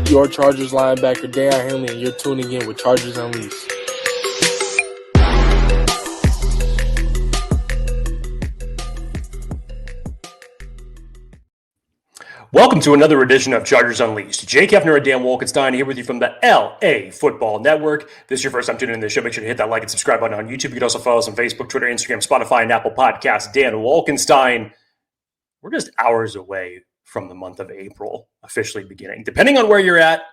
your Chargers linebacker, Daiyan Henley, and you're tuning in with Chargers Unleashed. Welcome to another edition of Chargers Unleashed. Jake Hefner and Dan Wolkenstein here with you from the LAFB Network. If this is your first time tuning in to the show, make sure to hit that like and subscribe button on YouTube. You can also follow us on Facebook, Twitter, Instagram, Spotify, and Apple Podcasts. Dan Wolkenstein. We're just hours away from the month of April officially beginning. Depending on where you're at,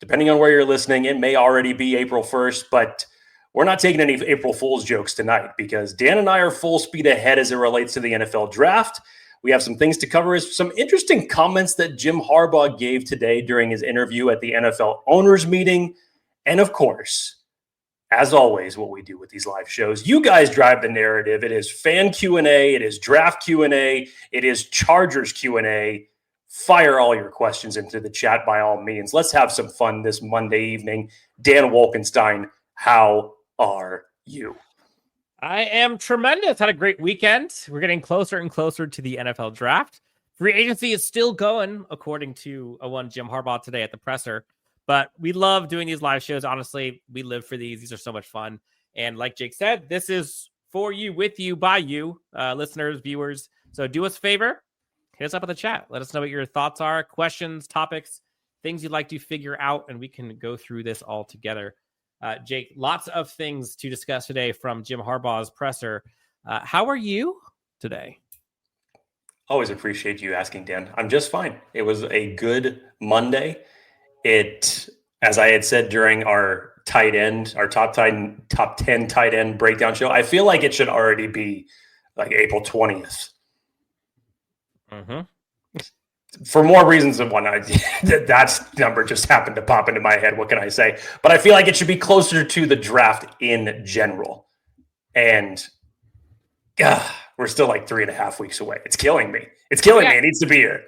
depending on where you're listening, it may already be April 1st, but we're not taking any April Fool's jokes tonight because Dan and I are full speed ahead as it relates to the NFL draft. We have some things to cover. Some interesting comments that Jim Harbaugh gave today during his interview at the NFL owners meeting. And of course, as always, what we do with these live shows, you guys drive the narrative. It is fan Q&A. It is draft Q&A. It is Chargers Q&A. Fire all your questions into the chat by all means. Let's have some fun this Monday evening. Dan Wolkenstein, how are you? I am tremendous. Had a great weekend. We're getting closer and closer to the NFL draft. Free agency is still going, according to one Jim Harbaugh today at the presser. But we love doing these live shows. Honestly, we live for these. These are so much fun. And like Jake said, this is for you, with you, by you, listeners, viewers. So do us a favor. Hit us up in the chat. Let us know what your thoughts are, questions, topics, things you'd like to figure out, and we can go through this all together. Jake, lots of things to discuss today from Jim Harbaugh's presser. How are you today? Always appreciate you asking, Dan. I'm just fine. It was a good Monday. As I had said during our top 10 tight end breakdown show, I feel like it should already be like April 20th. Mm-hmm. For more reasons than one, that number just happened to pop into my head. What can I say? But I feel like it should be closer to the draft in general. And we're still like 3.5 weeks away. It's killing me. It's killing me. It needs to be here.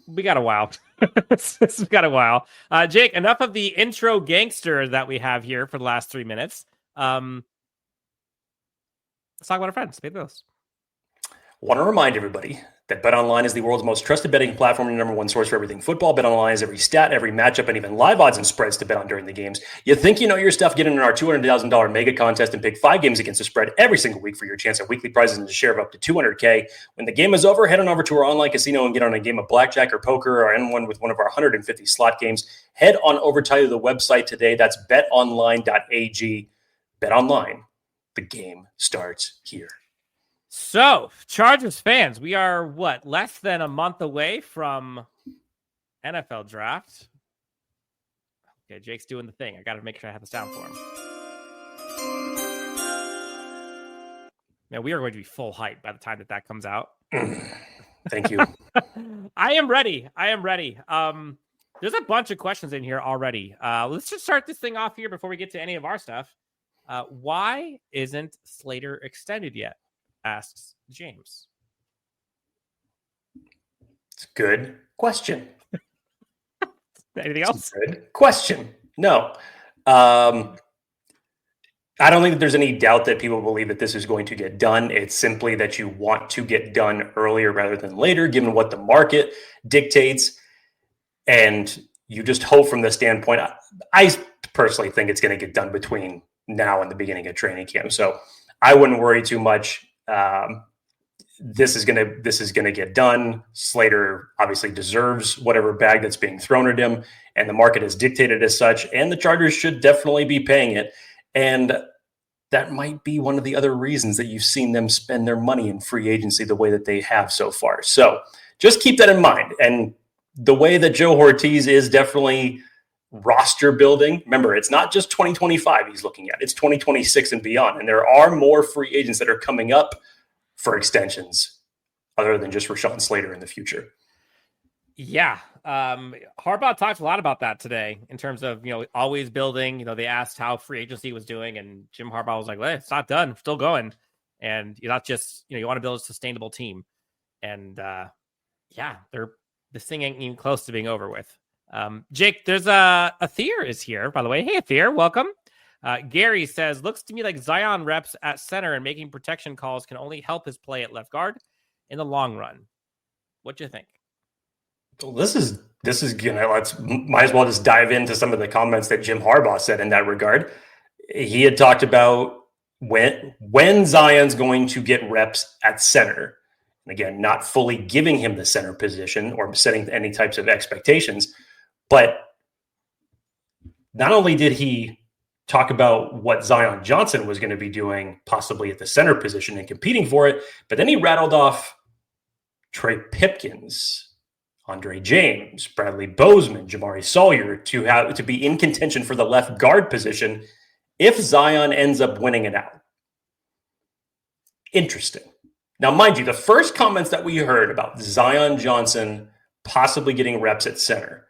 We got a while. We've got a while. Jake, enough of the intro gangster that we have here for the last 3 minutes. Let's talk about our friends. Pay the bills. Want to remind everybody that BetOnline is the world's most trusted betting platform and number one source for everything football. BetOnline has every stat, every matchup, and even live odds and spreads to bet on during the games. You think you know your stuff? Get in our $200,000 mega contest and pick 5 games against the spread every single week for your chance at weekly prizes and a share of up to $200K. When the game is over, head on over to our online casino and get on a game of blackjack or poker or end one with one of our 150 slot games. Head on over to the website today. That's betonline.ag. BetOnline. The game starts here. So, Chargers fans, we are, less than a month away from NFL draft. Okay, Jake's doing the thing. I got to make sure I have the sound for him. Now, we are going to be full hype by the time that comes out. Thank you. I am ready. There's a bunch of questions in here already. Let's just start this thing off here before we get to any of our stuff. Why isn't Slater extended yet? Asks James. It's a good question. Anything else? Good question. No. I don't think that there's any doubt that people believe that this is going to get done. It's simply that you want to get done earlier rather than later, given what the market dictates. And you just hope from the standpoint, I personally think it's going to get done between now and the beginning of training camp. So I wouldn't worry too much. This is gonna get done. Slater obviously deserves whatever bag that's being thrown at him, and the market has dictated as such. And the Chargers should definitely be paying it. And that might be one of the other reasons that you've seen them spend their money in free agency the way that they have so far. So just keep that in mind. And the way that Joe Ortiz is definitely roster building. Remember, it's not just 2025 he's looking at. It's 2026 and beyond. And there are more free agents that are coming up for extensions other than just Rashawn Slater in the future. Yeah. Harbaugh talked a lot about that today in terms of, always building. They asked how free agency was doing, and Jim Harbaugh was like, well, it's not done. We're still going. And you're not just, you want to build a sustainable team. And this thing ain't even close to being over with. Jake, there's a Athier is here, by the way. Hey, Athier, welcome. Gary says, looks to me like Zion reps at center and making protection calls can only help his play at left guard in the long run. What do you think? This is might as well just dive into some of the comments that Jim Harbaugh said in that regard. He had talked about when Zion's going to get reps at center. And again, not fully giving him the center position or setting any types of expectations, but not only did he talk about what Zion Johnson was going to be doing possibly at the center position and competing for it, but then he rattled off Trey Pipkins, Andre James, Bradley Bozeman, Jamari Sawyer to be in contention for the left guard position if Zion ends up winning it out. Interesting. Now, mind you, the first comments that we heard about Zion Johnson possibly getting reps at center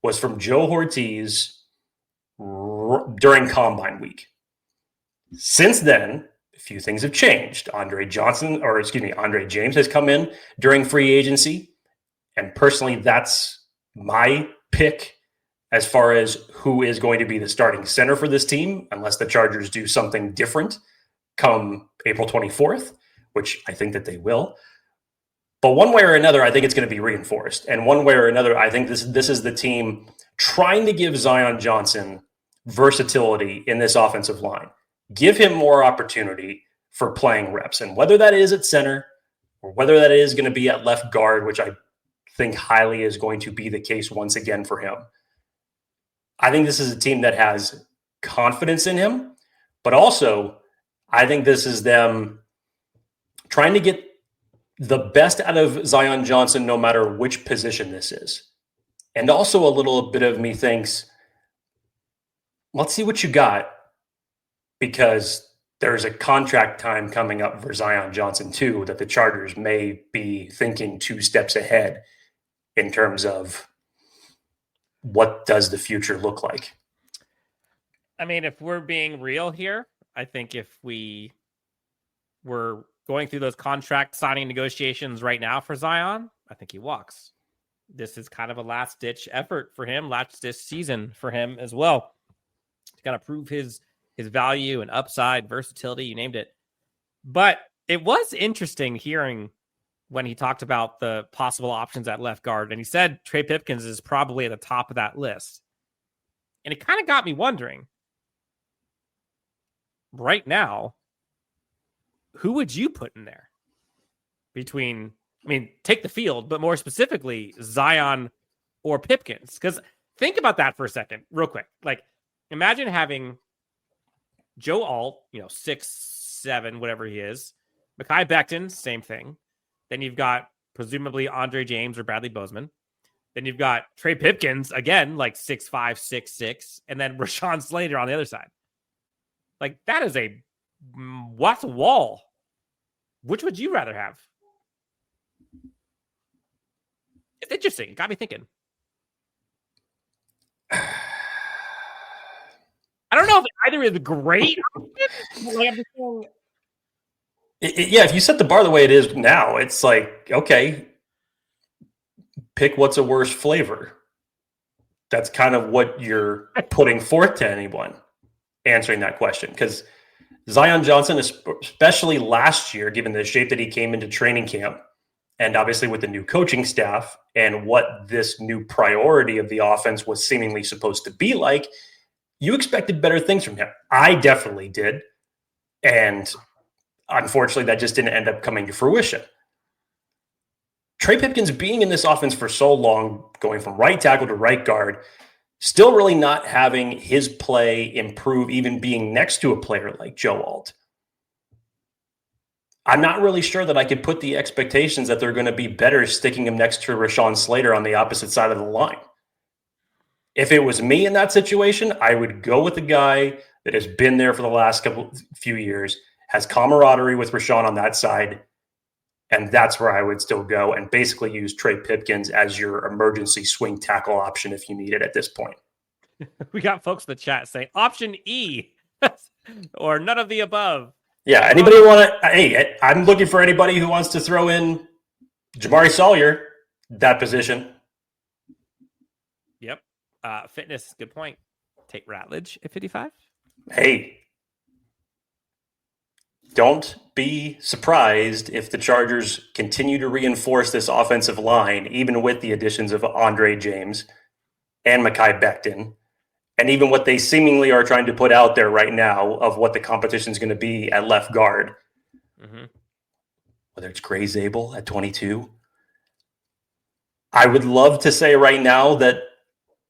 was from Joe Ortiz during Combine Week. Since then, a few things have changed. Andre James has come in during free agency. And personally, that's my pick as far as who is going to be the starting center for this team, unless the Chargers do something different come April 24th, which I think that they will. But one way or another, I think it's going to be reinforced. And one way or another, I think this is the team trying to give Zion Johnson versatility in this offensive line. Give him more opportunity for playing reps. And whether that is at center or whether that is going to be at left guard, which I think highly is going to be the case once again for him. I think this is a team that has confidence in him, but also I think this is them trying to get the best out of Zion Johnson no matter which position this is. And also a little bit of me thinks, let's see what you got, because there's a contract time coming up for Zion Johnson too that the Chargers may be thinking 2 steps ahead in terms of what does the future look like. I mean, if we're being real here, I think if we were going through those contract signing negotiations right now for Zion, I think he walks. This is kind of a last-ditch effort for him, last-ditch season for him as well. To kind of prove his value and upside, versatility, you named it. But it was interesting hearing when he talked about the possible options at left guard, and he said Trey Pipkins is probably at the top of that list. And it kind of got me wondering, right now, who would you put in there between, take the field, but more specifically, Zion or Pipkins? Because think about that for a second, real quick. Like, imagine having Joe Alt, 6'7", whatever he is, Mekhi Becton, same thing. Then you've got presumably Andre James or Bradley Bozeman. Then you've got Trey Pipkins, again, like 6'5", 6'6", and then Rashawn Slater on the other side. Like, that is what's a wall. Which would you rather have? It's interesting. It got me thinking. I don't know if either is great. Yeah, if you set the bar the way it is now, it's like, okay, pick what's a worse flavor. That's kind of what you're putting forth to anyone answering that question. Because Zion Johnson, especially last year, given the shape that he came into training camp, and obviously with the new coaching staff and what this new priority of the offense was seemingly supposed to be like, you expected better things from him. I definitely did. And unfortunately, that just didn't end up coming to fruition. Trey Pipkins being in this offense for so long, going from right tackle to right guard, still really not having his play improve, even being next to a player like Joe Alt. I'm not really sure that I could put the expectations that they're going to be better sticking him next to Rashawn Slater on the opposite side of the line. If it was me in that situation, I would go with the guy that has been there for the last few years, has camaraderie with Rashawn on that side, and that's where I would still go and basically use Trey Pipkins as your emergency swing tackle option if you need it at this point. We got folks in the chat saying option E or none of the above. Yeah, anybody want to? Hey, I'm looking for anybody who wants to throw in Jamari Sawyer, that position. Yep. Fitness, good point. Take Ratledge at 55. Hey, don't be surprised if the Chargers continue to reinforce this offensive line, even with the additions of Andre James and Mekhi Becton, and even what they seemingly are trying to put out there right now of what the competition is going to be at left guard. Mm-hmm. Whether it's Gray Zabel at 22. I would love to say right now that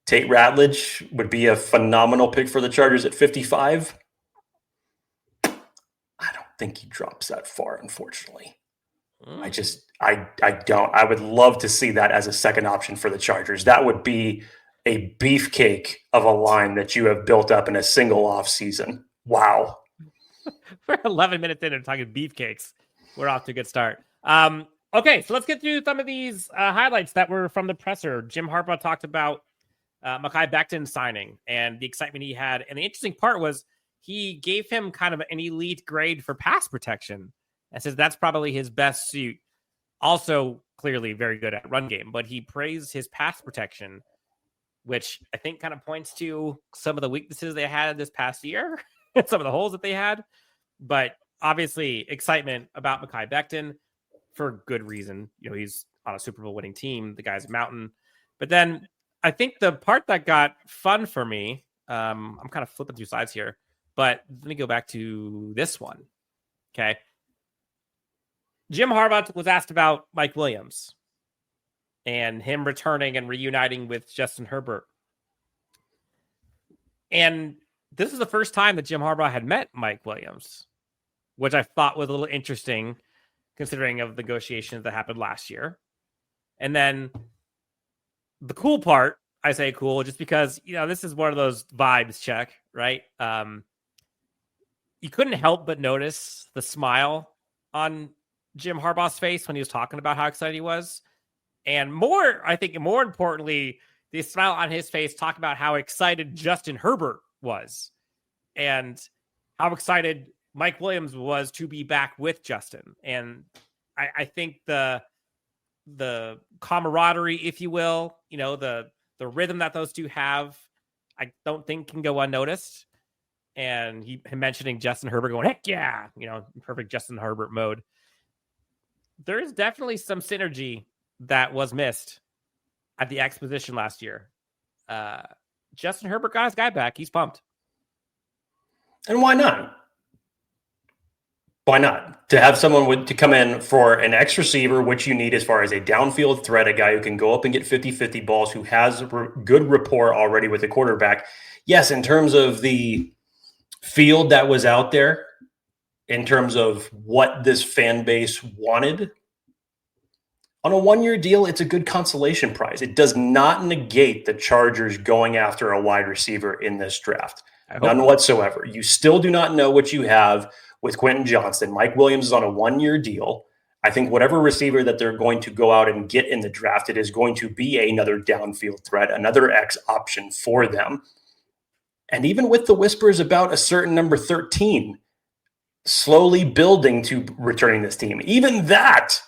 Tate Ratledge would be a phenomenal pick for the Chargers at 55. I don't think he drops that far, unfortunately. I don't. I would love to see that as a second option for the Chargers. That would be a beefcake of a line that you have built up in a single off season. Wow. We're 11 minutes in and talking beefcakes. We're off to a good start. Okay, so let's get through some of these highlights that were from the presser. Jim Harbaugh talked about Mekhi Becton signing and the excitement he had. And the interesting part was he gave him kind of an elite grade for pass protection and says that's probably his best suit. Also, clearly very good at run game, but he praised his pass protection, which I think kind of points to some of the weaknesses they had this past year, some of the holes that they had. But obviously, excitement about Mekhi Becton for good reason. You know, he's on a Super Bowl winning team. The guy's a mountain. But then I think the part that got fun for me, I'm kind of flipping through slides here, but let me go back to this one. Okay. Jim Harbaugh was asked about Mike Williams and him returning and reuniting with Justin Herbert. And this is the first time that Jim Harbaugh had met Mike Williams, which I thought was a little interesting considering of the negotiations that happened last year. And then the cool part, I say cool, just because, you know, this is one of those vibes check, right? You couldn't help but notice the smile on Jim Harbaugh's face when he was talking about how excited he was. And more importantly, the smile on his face talking about how excited Justin Herbert was and how excited Mike Williams was to be back with Justin. And I think the camaraderie, if you will, you know, the rhythm that those two have, I don't think can go unnoticed. And him mentioning Justin Herbert going, heck yeah, you know, perfect Justin Herbert mode. There is definitely some synergy that was missed at the exposition last year. Justin Herbert got his guy back. He's pumped. And why not? Why not? To have someone to come in for an X receiver, which you need as far as a downfield threat, a guy who can go up and get 50-50 balls, who has good rapport already with the quarterback. Yes, in terms of the field that was out there, in terms of what this fan base wanted, on a one-year deal, it's a good consolation prize. It does not negate the Chargers going after a wide receiver in this draft. None whatsoever. You still do not know what you have with Quentin Johnston. Mike Williams is on a one-year deal. I think whatever receiver that they're going to go out and get in the draft, it is going to be another downfield threat, another X option for them. And even with the whispers about a certain number 13 slowly building to returning this team, even that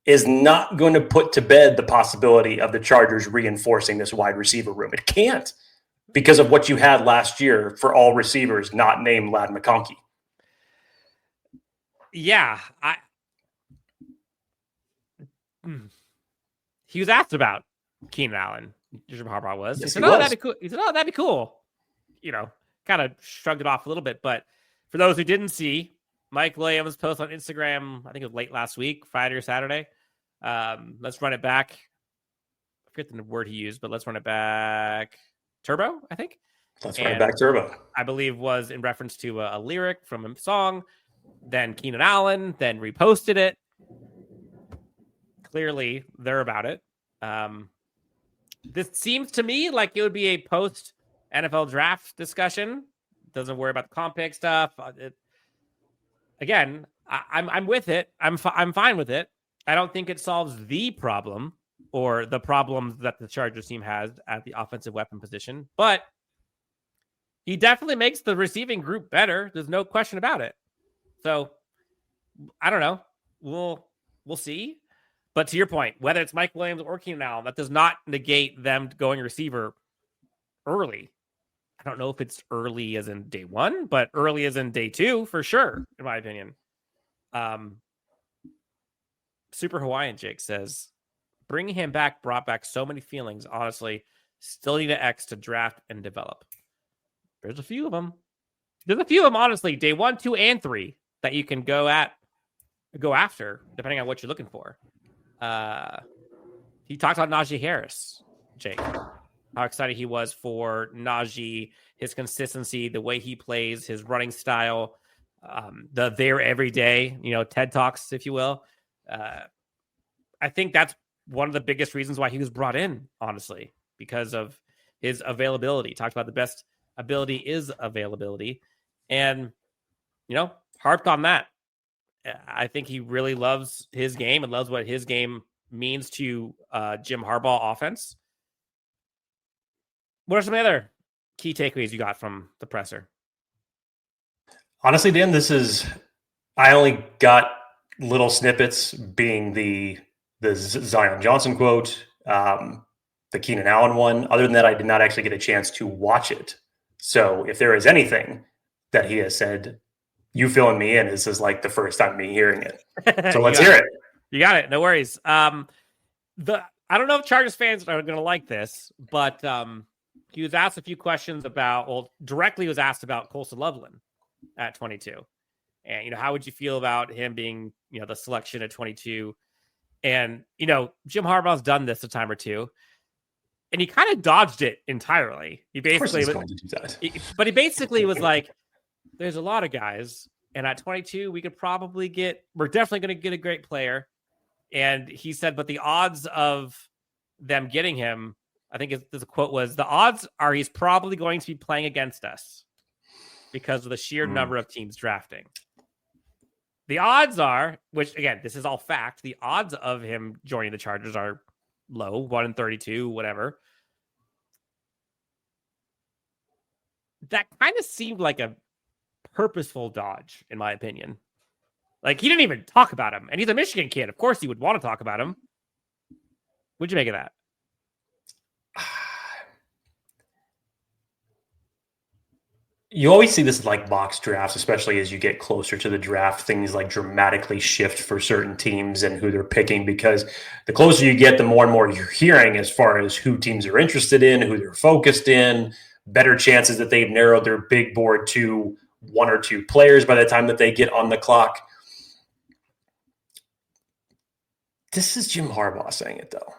is not going to put to bed the possibility of the Chargers reinforcing this wide receiver room. It can't, because of what you had last year for all receivers not named Ladd McConkey. Yeah. He was asked about Keenan Allen. Jim Harbaugh was. Yes, he said, that'd be cool. He said, that'd be cool. You know, kind of shrugged it off a little bit. But for those who didn't see, Mike Williams posted on Instagram, I think it was late last week, Friday or Saturday. Let's run it back. I forget the word he used, but let's run it back. Turbo, I think. Let's run it back turbo. I believe was in reference to a lyric from a song. Then Keenan Allen then reposted it. Clearly, they're about it. This seems to me like it would be a post NFL draft discussion. Doesn't worry about the comp pick stuff. Again, I'm with it. I'm fine with it. I don't think it solves the problem or the problems that the Chargers team has at the offensive weapon position, but he definitely makes the receiving group better. There's no question about it. So I don't know. We'll see. But to your point, whether it's Mike Williams or Keenan Allen, that does not negate them going receiver early. I don't know if it's early as in day one, but early as in day two for sure, in my opinion. Super Hawaiian Jake says, bringing him back brought back so many feelings. Honestly, still need an X to draft and develop. There's a few of them. Honestly, day 1, 2, and 3 that you can go after, depending on what you're looking for. He talked about Najee Harris, Jake. How excited he was for Najee, his consistency, the way he plays, his running style, the there every day, TED Talks, if you will. I think that's one of the biggest reasons why he was brought in, honestly, because of his availability. Talked about the best ability is availability. And, harped on that. I think he really loves his game and loves what his game means to Jim Harbaugh offense. What are some other key takeaways you got from the presser? Honestly, Dan, I only got little snippets, being the Zion Johnson quote, the Keenan Allen one. Other than that, I did not actually get a chance to watch it. So if there is anything that he has said, you filling me in, this is like the first time me hearing it. So let's hear it. You got it. No worries. I don't know if Chargers fans are going to like this, but he was asked a few questions directly was asked about Colson Loveland at 22. And, how would you feel about him being, the selection at 22? And, Jim Harbaugh's done this a time or two, and he kind of dodged it entirely. He basically, of course he's going to do that. But he basically was like, there's a lot of guys, and at 22, we're definitely going to get a great player. And he said, but the odds of them getting him, I think the quote was, the odds are he's probably going to be playing against us because of the sheer number of teams drafting. The odds are, which again, this is all fact, the odds of him joining the Chargers are low, 1 in 32, whatever. That kind of seemed like a purposeful dodge, in my opinion. Like, he didn't even talk about him. And he's a Michigan kid. Of course he would want to talk about him. What'd you make of that? You always see this like box drafts, especially as you get closer to the draft, things like dramatically shift for certain teams and who they're picking, because the closer you get, the more and more you're hearing as far as who teams are interested in, who they're focused in, better chances that they've narrowed their big board to 1 or 2 players by the time that they get on the clock. This is Jim Harbaugh saying it, though,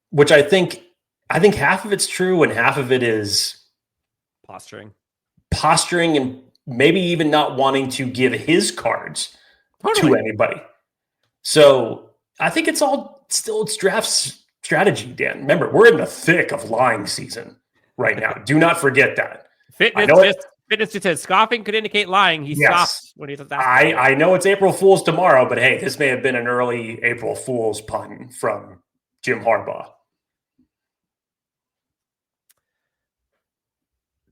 which I think half of it's true and half of it is posturing and maybe even not wanting to give his cards to anybody. So I think it's draft strategy, Dan. Remember, we're in the thick of lying season right now. Do not forget that. Fitness says scoffing could indicate lying. He scoffs when he says that. I know it's April Fool's tomorrow, but hey, this may have been an early April Fool's pun from Jim Harbaugh.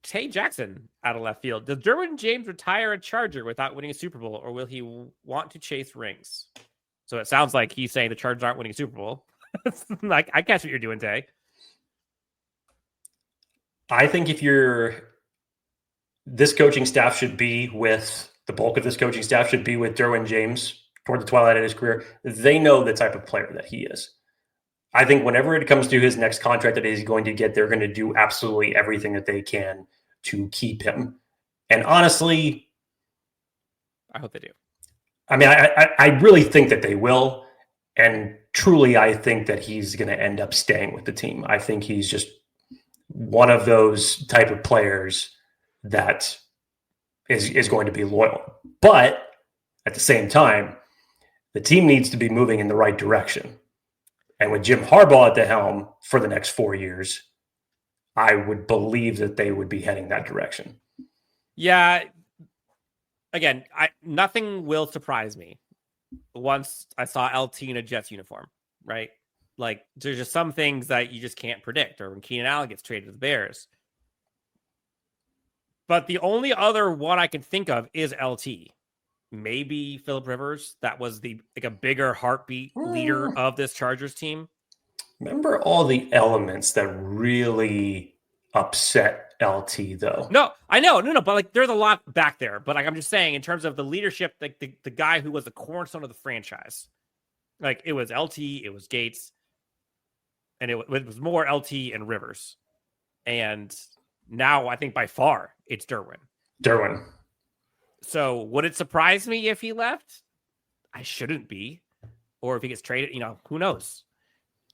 Tay Jackson out of left field. Does Derwin James retire a Charger without winning a Super Bowl, or will he want to chase rings? So it sounds like he's saying the Chargers aren't winning a Super Bowl. Like, I catch what you're doing, Tay. I think this coaching staff should be with the bulk of this coaching staff should be with Derwin James toward the twilight of his career. They know the type of player that he is. I think whenever it comes to his next contract that he's going to get, they're going to do absolutely everything that they can to keep him. And honestly, I hope they do. I mean, I really think that they will. And truly, I think that he's going to end up staying with the team. I think he's just one of those type of players that is going to be loyal. But at the same time, the team needs to be moving in the right direction. And with Jim Harbaugh at the helm for the next 4 years, I would believe that they would be heading that direction. Yeah. Again, nothing will surprise me once I saw LT in a Jets uniform, right? Like, there's just some things that you just can't predict, or when Keenan Allen gets traded to the Bears. But the only other one I can think of is LT. Maybe Phillip Rivers. That was a bigger heartbeat leader of this Chargers team. Remember all the elements that really upset LT though. No, I know. No, but like there's a lot back there. But like I'm just saying, in terms of the leadership, like the guy who was the cornerstone of the franchise, like it was LT, it was Gates, and it was more LT and Rivers. And now I think by far it's Derwin. So would it surprise me if he left? I shouldn't be. Or if he gets traded, who knows?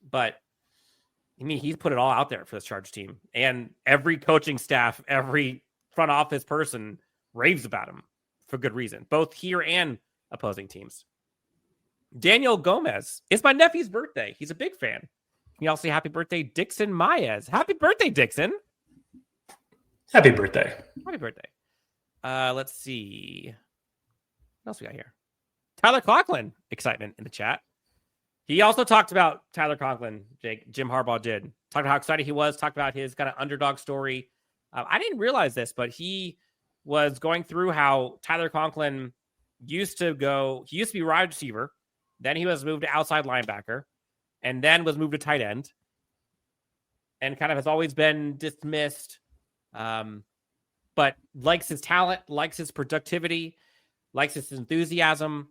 But I mean, he's put it all out there for this Chargers team. And every coaching staff, every front office person raves about him for good reason, both here and opposing teams. Daniel Gomez, it's my nephew's birthday. He's a big fan. Can you all say happy birthday, Dixon Maez? Happy birthday, Dixon. Happy birthday. Happy birthday. Let's see. What else we got here? Tyler Conklin, excitement in the chat. He also talked about Tyler Conklin, Jake. Jim Harbaugh did. Talked about how excited he was, talked about his kind of underdog story. I didn't realize this, but he was going through how Tyler Conklin used to be wide receiver. Then he was moved to outside linebacker and then was moved to tight end and kind of has always been dismissed. But likes his talent, likes his productivity, likes his enthusiasm,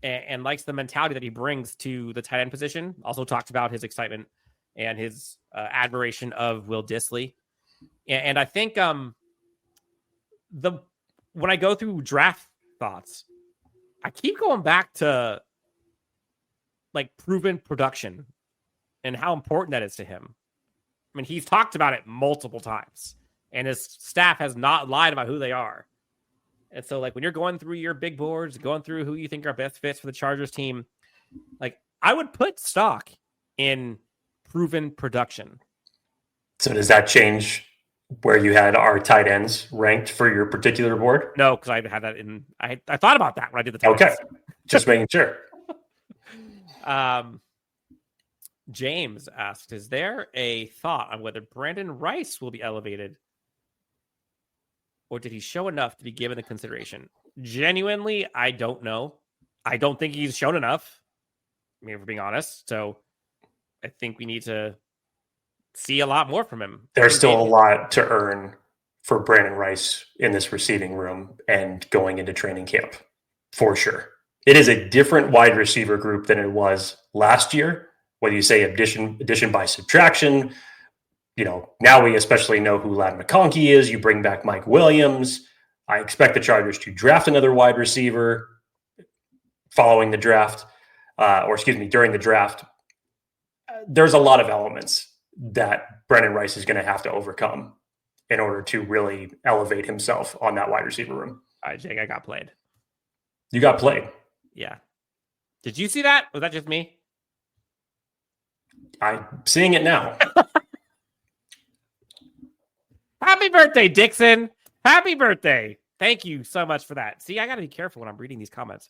and likes the mentality that he brings to the tight end position. Also talked about his excitement and his admiration of Will Dissly. And I think when I go through draft thoughts, I keep going back to like proven production and how important that is to him. I mean, he's talked about it multiple times, and his staff has not lied about who they are. And so, like, when you're going through your big boards, going through who you think are best fits for the Chargers team, like, I would put stock in proven production. So does that change where you had our tight ends ranked for your particular board? No, because I had that in. I thought about that when I did the tight Okay, ends. just making sure. James asked, is there a thought on whether Brandon Rice will be elevated? Or did he show enough to be given the consideration? Genuinely, I don't know. I don't think he's shown enough. I mean, if we're being honest. So I think we need to see a lot more from him. There's still a lot to earn for Brandon Rice in this receiving room and going into training camp, for sure. It is a different wide receiver group than it was last year. Whether you say addition by subtraction, now we especially know who Ladd McConkey is. You bring back Mike Williams. I expect the Chargers to draft another wide receiver during the draft. There's a lot of elements that Brandon Rice is going to have to overcome in order to really elevate himself on that wide receiver room. All right, Jake, I got played. You got played. Yeah. Did you see that? Was that just me? I'm seeing it now. Happy birthday, Dixon. Happy birthday. Thank you so much for that. See, I got to be careful when I'm reading these comments.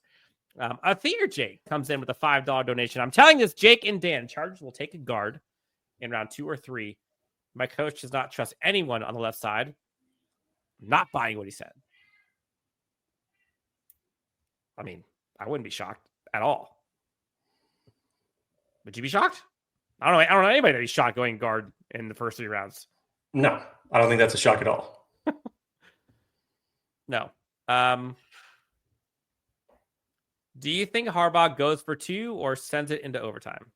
A Theater Jake comes in with a $5 donation. I'm telling this, Jake and Dan, Chargers will take a guard in round 2 or 3. My coach does not trust anyone on the left side. I'm not buying what he said. I mean, I wouldn't be shocked at all. Would you be shocked? I don't know anybody that be shocked going guard in the first 3 rounds. No, I don't think that's a shock at all. No. Do you think Harbaugh goes for 2 or sends it into overtime?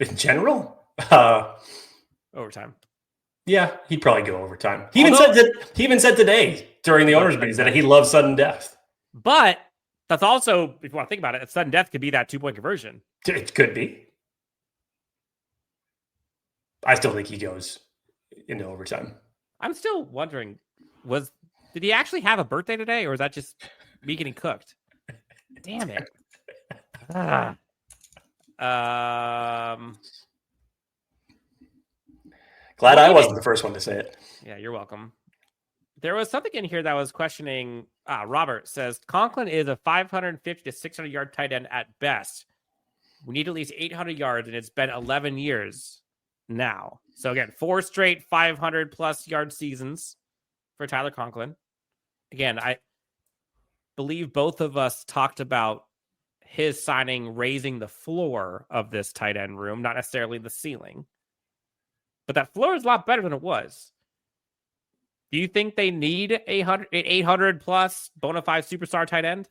In general? Overtime. Yeah, he'd probably go overtime. He even said today during the owners' meetings that he loves sudden death. But that's also, if you want to think about it, sudden death could be that 2-point conversion. It could be. I still think he goes into overtime. I'm still wondering, did he actually have a birthday today, or is that just me getting cooked? Damn it. Glad I wasn't the first one to say it. Yeah, you're welcome. There was something in here that was questioning. Robert says Conklin is a 550 to 600 yard tight end at best. We need at least 800 yards, and it's been 11 years now. So again, 4 straight 500 plus yard seasons for Tyler Conklin. Again, I believe both of us talked about his signing raising the floor of this tight end room, not necessarily the ceiling. But that floor is a lot better than it was. Do you think they need 800 plus bona fide superstar tight end?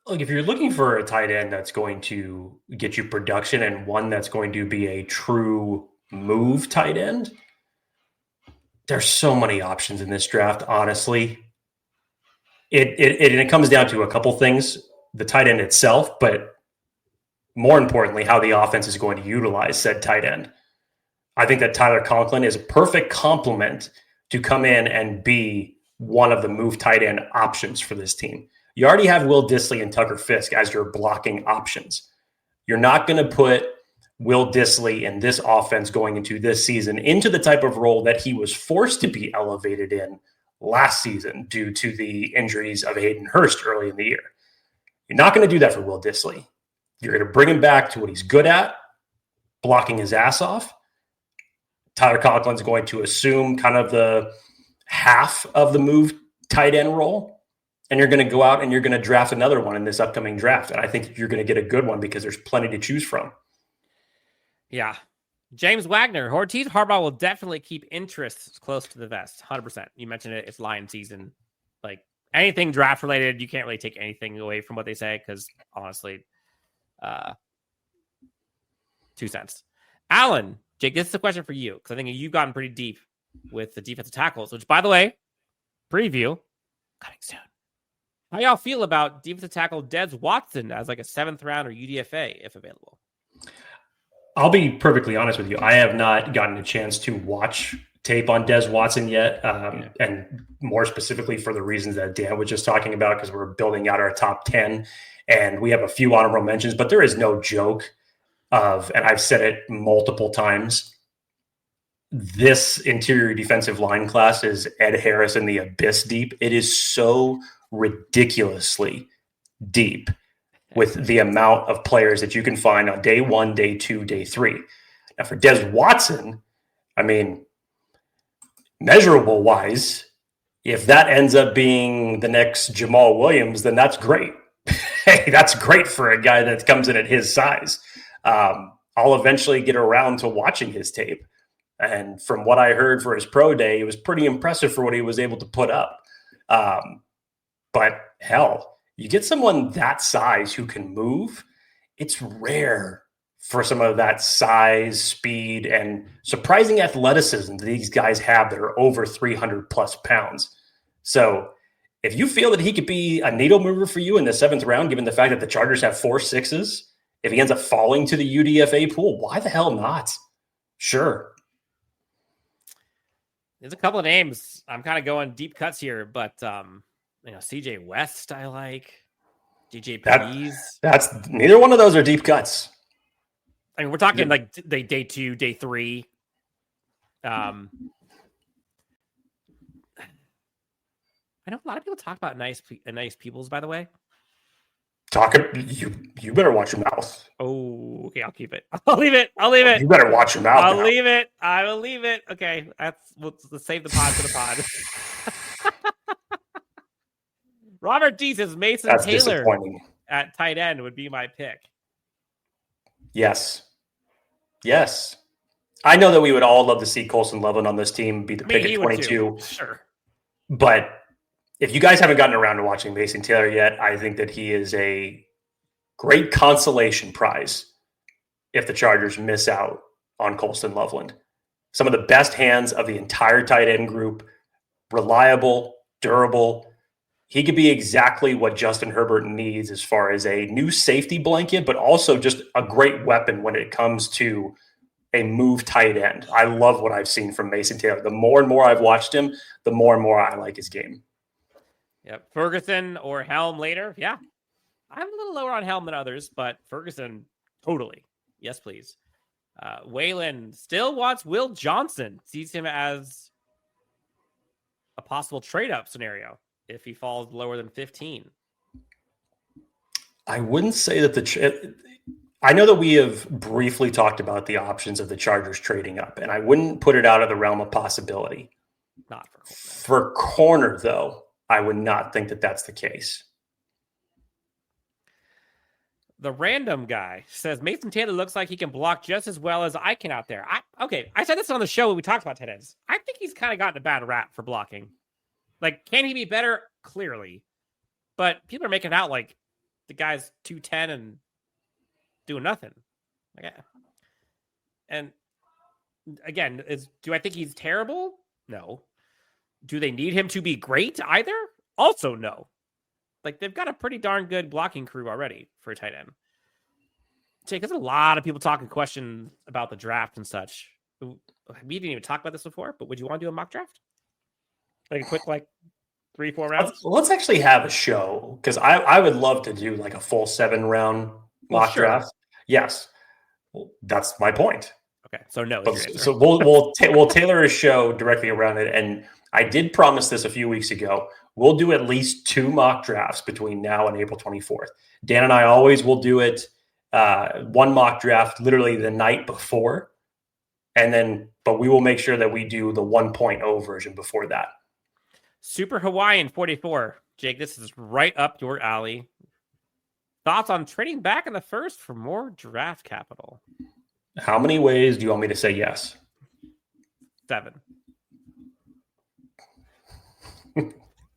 Look, if you're looking for a tight end that's going to get you production and one that's going to be a true move tight end, there's so many options in this draft, honestly. It comes down to a couple things, the tight end itself, but more importantly, how the offense is going to utilize said tight end. I think that Tyler Conklin is a perfect complement to come in and be one of the move tight end options for this team. You already have Will Dissly and Tucker Fisk as your blocking options. You're not going to put Will Dissly in this offense going into this season into the type of role that he was forced to be elevated in last season due to the injuries of Hayden Hurst early in the year. You're not going to do that for Will Dissly. You're going to bring him back to what he's good at, blocking his ass off. Tyler Conklin's going to assume kind of the half of the move tight end role. And you're going to go out and you're going to draft another one in this upcoming draft. And I think you're going to get a good one because there's plenty to choose from. Yeah. James Wagner, Ortiz Harbaugh will definitely keep interests close to the vest. 100%. You mentioned it. It's Lion season. Like anything draft related, you can't really take anything away from what they say because honestly, 2 cents. Alan, Jake, this is a question for you because I think you've gotten pretty deep with the defensive tackles, which, by the way, preview coming soon. How y'all feel about defensive tackle Des Watson as like a 7th round or UDFA if available? I'll be perfectly honest with you. I have not gotten a chance to watch tape on Des Watson yet, and more specifically for the reasons that Dan was just talking about, because we're building out our top 10, and we have a few honorable mentions, but there is no joke of, and I've said it multiple times, this interior defensive line class is Ed Harris and the abyss deep. It is so ridiculously deep with the amount of players that you can find on day 1, day 2, day 3. Now for Des Watson, I mean, measurable wise, if that ends up being the next Jamal Williams, then that's great. Hey, that's great for a guy that comes in at his size. I'll eventually get around to watching his tape. And from what I heard for his pro day, it was pretty impressive for what he was able to put up. But hell, you get someone that size who can move, it's rare for some of that size, speed, and surprising athleticism that these guys have that are over 300 plus pounds. So if you feel that he could be a needle mover for you in the 7th round, given the fact that the Chargers have 4 6s, if he ends up falling to the UDFA pool, why the hell not? Sure. There's a couple of names. I'm kind of going deep cuts here, but CJ West, I like. DJ Pease. That's neither one of those are deep cuts. I mean, we're talking like day 2, day 3. I know a lot of people talk about nice peoples, by the way. You better watch your mouth. Oh, okay, I'll keep it. I'll leave it. You better watch your mouth. I will leave it. Okay, let's save the pod for the pod. Robert D says Mason Taylor at tight end would be my pick. Yes. I know that we would all love to see Colson Loveland on this team be the pick at 22. Sure. But if you guys haven't gotten around to watching Mason Taylor yet, I think that he is a great consolation prize if the Chargers miss out on Colston Loveland. Some of the best hands of the entire tight end group, reliable, durable. He could be exactly what Justin Herbert needs as far as a new safety blanket, but also just a great weapon when it comes to a move tight end. I love what I've seen from Mason Taylor. The more and more I've watched him, the more and more I like his game. Yep. Ferguson or Helm later. Yeah. I'm a little lower on Helm than others, but Ferguson, totally. Yes, please. Waylon still wants Will Johnson. Sees him as a possible trade-up scenario if he falls lower than 15. I wouldn't say that I know that we have briefly talked about the options of the Chargers trading up, and I wouldn't put it out of the realm of possibility. Not for corner, though. I would not think that that's the case. The random guy says Mason Taylor looks like he can block just as well as I can out there. I said this on the show when we talked about tight ends. I think he's kind of gotten a bad rap for blocking. Like, can he be better? Clearly. But people are making it out like the guy's 210 and doing nothing. And again, do I think he's terrible? No. Do they need him to be great either? Also, no. Like, they've got a pretty darn good blocking crew already for a tight end. Jake, there's a lot of people talking questions about the draft and such. We didn't even talk about this before, but would you want to do a mock draft? Like a quick, 3-4 rounds? Let's actually have a show, because I would love to do like a full 7-round mock draft. Yes. Well, that's my point. Okay, so no. So we'll tailor a show directly around it. And I did promise this a few weeks ago. We'll do at least 2 mock drafts between now and April 24th. Dan and I always will do it. 1 mock draft literally the night before. But we will make sure that we do the 1.0 version before that. Super Hawaiian 44. Jake, this is right up your alley. Thoughts on trading back in the first for more draft capital? How many ways do you want me to say yes? 7.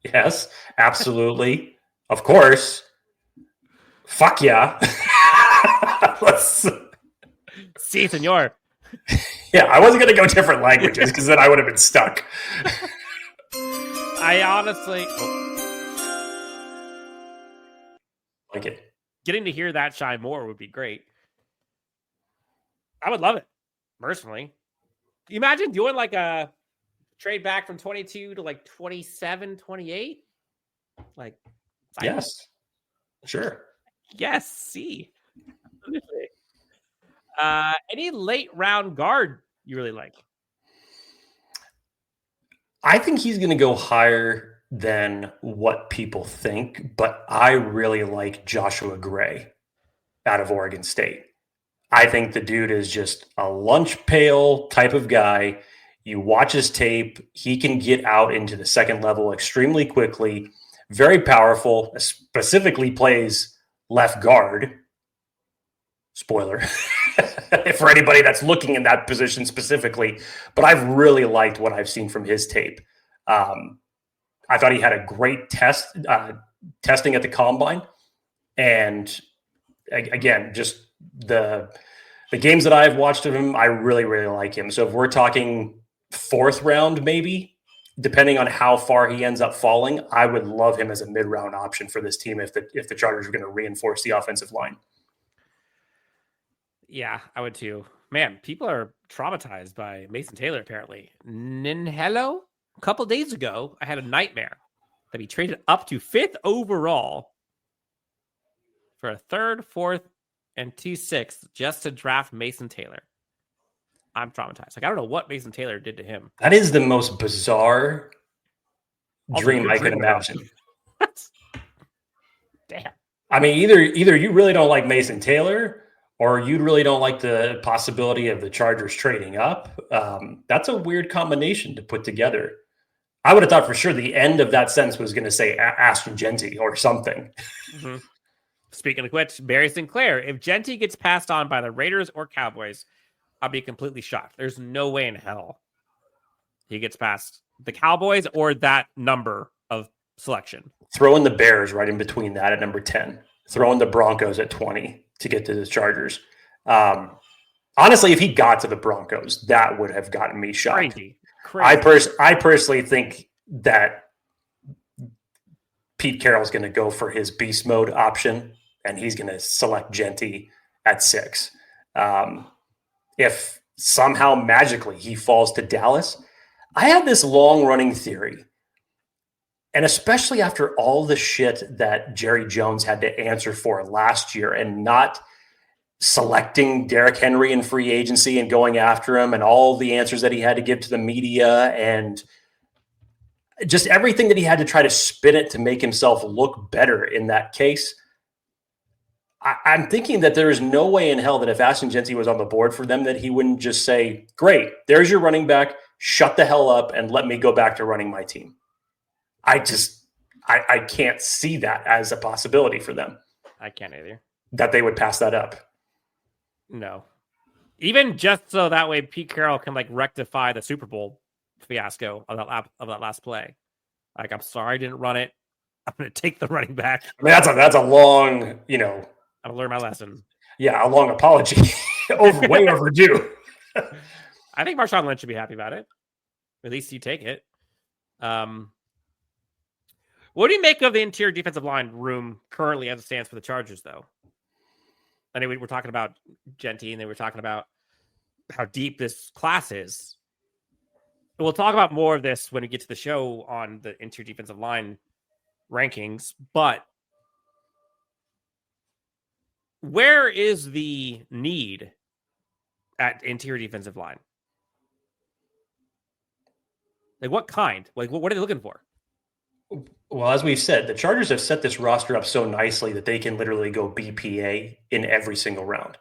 Yes, absolutely. Of course. Fuck yeah. Let's. Si, senor. Yeah, I wasn't going to go different languages because then I would have been stuck. I honestly like it. Getting to hear that shine more would be great. I would love it, personally. Imagine doing like a trade back from 22 to 27, 28. Yes. Sure. Yes, see. Any late round guard you really like? I think he's going to go higher than what people think, but I really like Joshua Gray out of Oregon State. I think the dude is just a lunch pail type of guy. You watch his tape, he can get out into the second level extremely quickly, very powerful, specifically plays left guard. Spoiler for anybody that's looking in that position specifically, but I've really liked what I've seen from his tape. I thought he had a great testing at the combine. And again, just the games that I've watched of him, I really, really like him. So if we're talking 4th round, maybe, depending on how far he ends up falling, I would love him as a mid-round option for this team if the Chargers are going to reinforce the offensive line. Yeah, I would too. Man, people are traumatized by Mason Taylor, apparently. Hello? A couple days ago, I had a nightmare that he traded up to 5th overall for a 3rd, 4th, and 2 6th just to draft Mason Taylor. I'm traumatized. I don't know what Mason Taylor did to him. That is the most bizarre dream I could imagine. Damn. I mean, either you really don't like Mason Taylor, or you really don't like the possibility of the Chargers trading up. That's a weird combination to put together. I would have thought for sure the end of that sentence was going to say Ashton Genty or something. Mm-hmm. Speaking of which, Barry Sinclair, if Genty gets passed on by the Raiders or Cowboys, I'll be completely shocked. There's no way in hell he gets past the Cowboys or that number of selection. Throwing the Bears right in between that at number 10. Throwing the Broncos at 20 to get to the Chargers. Honestly, if he got to the Broncos, that would have gotten me shocked. Crazy. I personally think that Pete Carroll's going to go for his beast mode option, and he's going to select Genty at 6. If somehow magically he falls to Dallas, I have this long-running theory, and especially after all the shit that Jerry Jones had to answer for last year and not selecting Derrick Henry in free agency and going after him and all the answers that he had to give to the media and just everything that he had to try to spin it to make himself look better in that case. I'm thinking that there is no way in hell that if Ashton Genty was on the board for them, that he wouldn't just say, great, there's your running back, shut the hell up and let me go back to running my team. I can't see that as a possibility for them. I can't either. that they would pass that up. No. Even just so that way Pete Carroll can like rectify the Super Bowl fiasco of that last play. Like, I'm sorry I didn't run it. I'm going to take the running back. I mean, that's a long, I've learned my lesson. Yeah, a long apology. Way overdue. I think Marshawn Lynch should be happy about it. At least you take it. What do you make of the interior defensive line room currently as it stands for the Chargers, though? I know we're talking about Genty, and then we're talking about how deep this class is. We'll talk about more of this when we get to the show on the interior defensive line rankings, but where is the need at interior defensive line? Like, what kind? Like, what are they looking for? Well, as we've said, the Chargers have set this roster up so nicely that they can literally go BPA in every single round.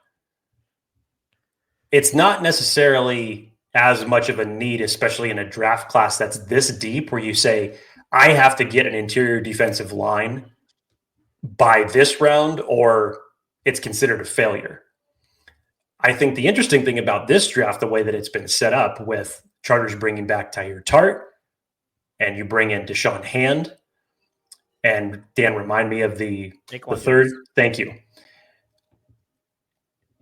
It's not necessarily as much of a need, especially in a draft class that's this deep, where you say, I have to get an interior defensive line by this round or it's considered a failure. I think the interesting thing about this draft, the way that it's been set up with Chargers bringing back Tyler Tart, and you bring in Deshaun Hand, and Dan, remind me of the third. Thank you.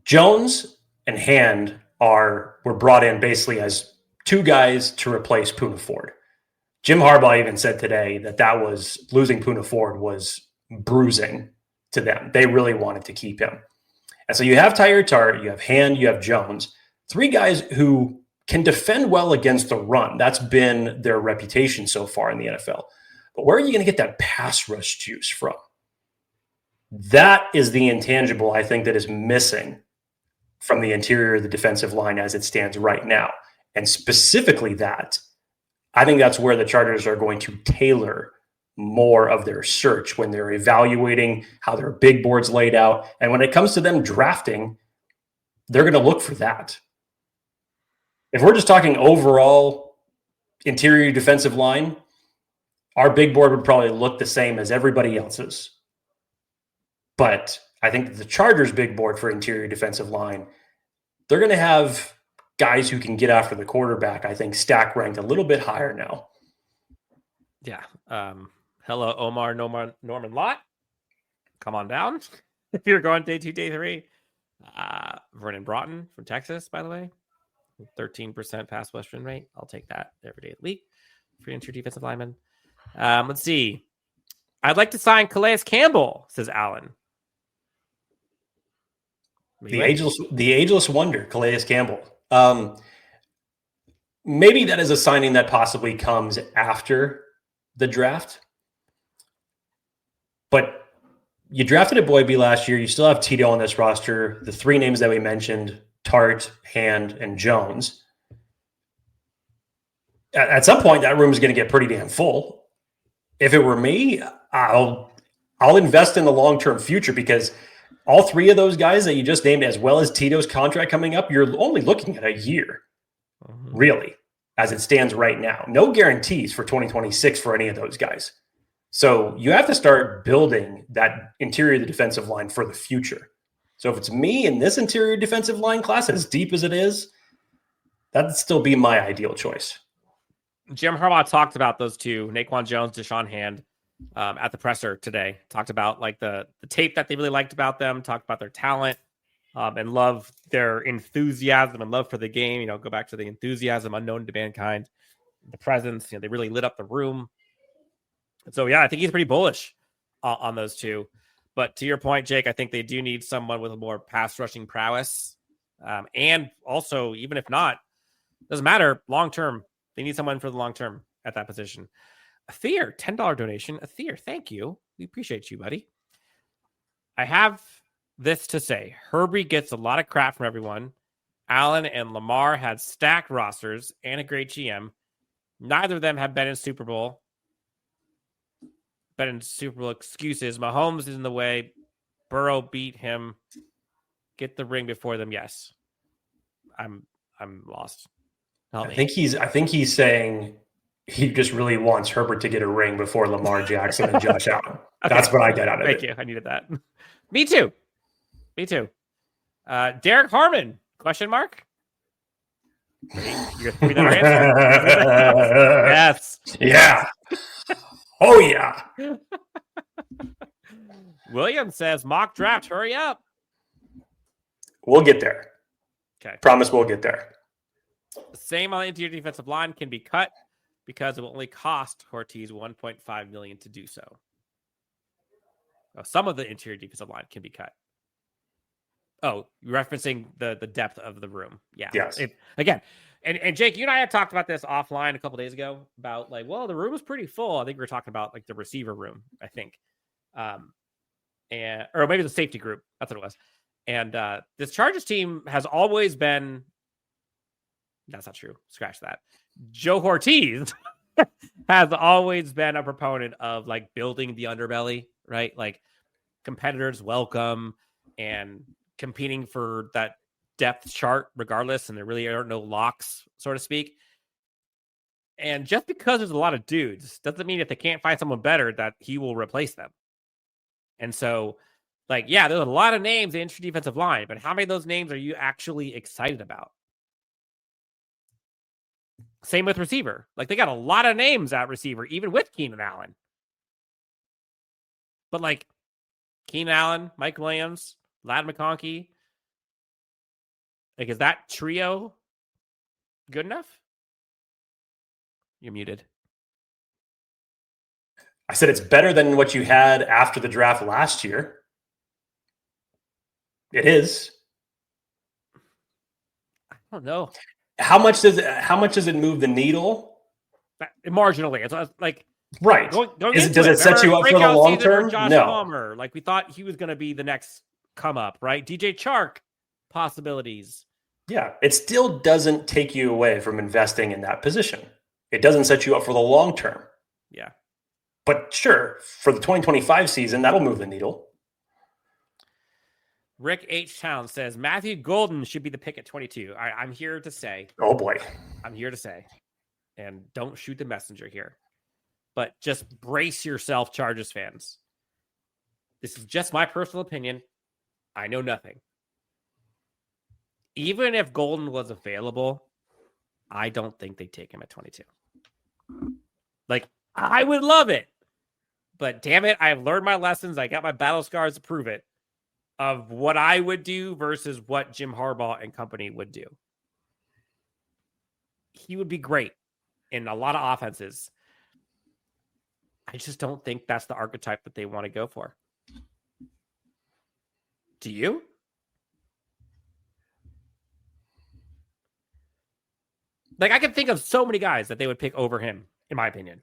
Jones and Hand were brought in basically as two guys to replace Poona Ford. Jim Harbaugh even said today that was losing Poona Ford was bruising to them. They really wanted to keep him. And so you have Tyler Tart, you have Hand, you have Jones, three guys who can defend well against the run. That's been their reputation so far in the NFL. But where are you going to get that pass rush juice from? That is the intangible, I think, that is missing from the interior of the defensive line as it stands right now. And specifically that, I think that's where the Chargers are going to tailor more of their search when they're evaluating how their big board's laid out. And when it comes to them drafting, they're going to look for that. If we're just talking overall interior defensive line, our big board would probably look the same as everybody else's. But I think the Chargers' big board for interior defensive line, they're going to have guys who can get after the quarterback, I think, stack ranked a little bit higher now. Yeah. Hello, Norman Lott. Come on down. If you're going day 2, day 3. Vernon Broughton from Texas, by the way. 13% pass Western rate. I'll take that every day of the week for interior defensive lineman. Let's see. I'd like to sign Calais Campbell, says Alan. The ageless wonder, Calais Campbell. Maybe that is a signing that possibly comes after the draft. But you drafted a Boy B last year. You still have Tito on this roster. The three names that we mentioned, Tart, Hand, and Jones. At some point, that room is going to get pretty damn full. If it were me, I'll invest in the long-term future, because all three of those guys that you just named, as well as Tito's contract coming up, you're only looking at a year, really, as it stands right now. No guarantees for 2026 for any of those guys. So you have to start building that interior of the defensive line for the future. So if it's me in this interior defensive line class, as deep as it is, that'd still be my ideal choice. Jim Harbaugh talked about those two, Naquan Jones, Deshaun Hand, at the presser today. Talked about like the tape that they really liked about them, talked about their talent, and love their enthusiasm and love for the game. Go back to the enthusiasm unknown to mankind, the presence. They really lit up the room. And so, yeah, I think he's pretty bullish on those two. But to your point, Jake, I think they do need someone with a more pass rushing prowess. And also, even if not, doesn't matter, long term. They need someone for the long term at that position. Athir, $10 donation. Athir, thank you. We appreciate you, buddy. I have this to say. Herbie gets a lot of crap from everyone. Allen and Lamar had stacked rosters and a great GM. Neither of them have been in Super Bowl. Excuses. Mahomes is in the way. Burrow beat him. Get the ring before them. Yes. I'm lost. I think he's saying he just really wants Herbert to get a ring before Lamar Jackson and Josh Allen. Okay. That's what I get out of it. Thank you. I needed that. Me too. Me too. Derek Harmon, question mark? Your $3 answer? Yes. Yeah. Oh, yeah. William says, mock draft, hurry up. We'll get there. Okay. Promise we'll get there. The same on the interior defensive line can be cut because it will only cost Ortiz $1.5 million to do so. Some of the interior defensive line can be cut. Oh, referencing the depth of the room. Yeah. Yes. Again, and Jake, you and I had talked about this offline a couple days ago about like, well, the room is pretty full. I think we were talking about like the receiver room, I think. Or maybe the safety group. That's what it was. And this Chargers team has always been, that's not true. Scratch that. Joe Ortiz has always been a proponent of like building the underbelly, right? Like competitors welcome and competing for that depth chart regardless. And there really are no locks, so to speak. And just because there's a lot of dudes doesn't mean if they can't find someone better that he will replace them. And so, like, yeah, there's a lot of names in interior defensive line, but how many of those names are you actually excited about? Same with receiver. Like, they got a lot of names at receiver, even with Keenan Allen. But, like, Keenan Allen, Mike Williams, Ladd McConkey, like, is that trio good enough? You're muted. I said it's better than what you had after the draft last year. It is. I don't know. How much does it move the needle? Marginally. It's like right. Does it set you up for the long term? Josh No. Palmer, like we thought he was going to be the next come up, right? DJ Chark possibilities. Yeah, it still doesn't take you away from investing in that position. It doesn't set you up for the long term. Yeah. But sure, for the 2025 season, that'll move the needle. Rick H. Town says Matthew Golden should be the pick at 22. I'm here to say. Oh, boy. I'm here to say. And don't shoot the messenger here. But just brace yourself, Chargers fans. This is just my personal opinion. I know nothing. Even if Golden was available, I don't think they take him at 22. Like, I would love it. But damn it, I've learned my lessons. I got my battle scars to prove it of what I would do versus what Jim Harbaugh and company would do. He would be great in a lot of offenses. I just don't think that's the archetype that they want to go for. Do you? Like, I can think of so many guys that they would pick over him, in my opinion.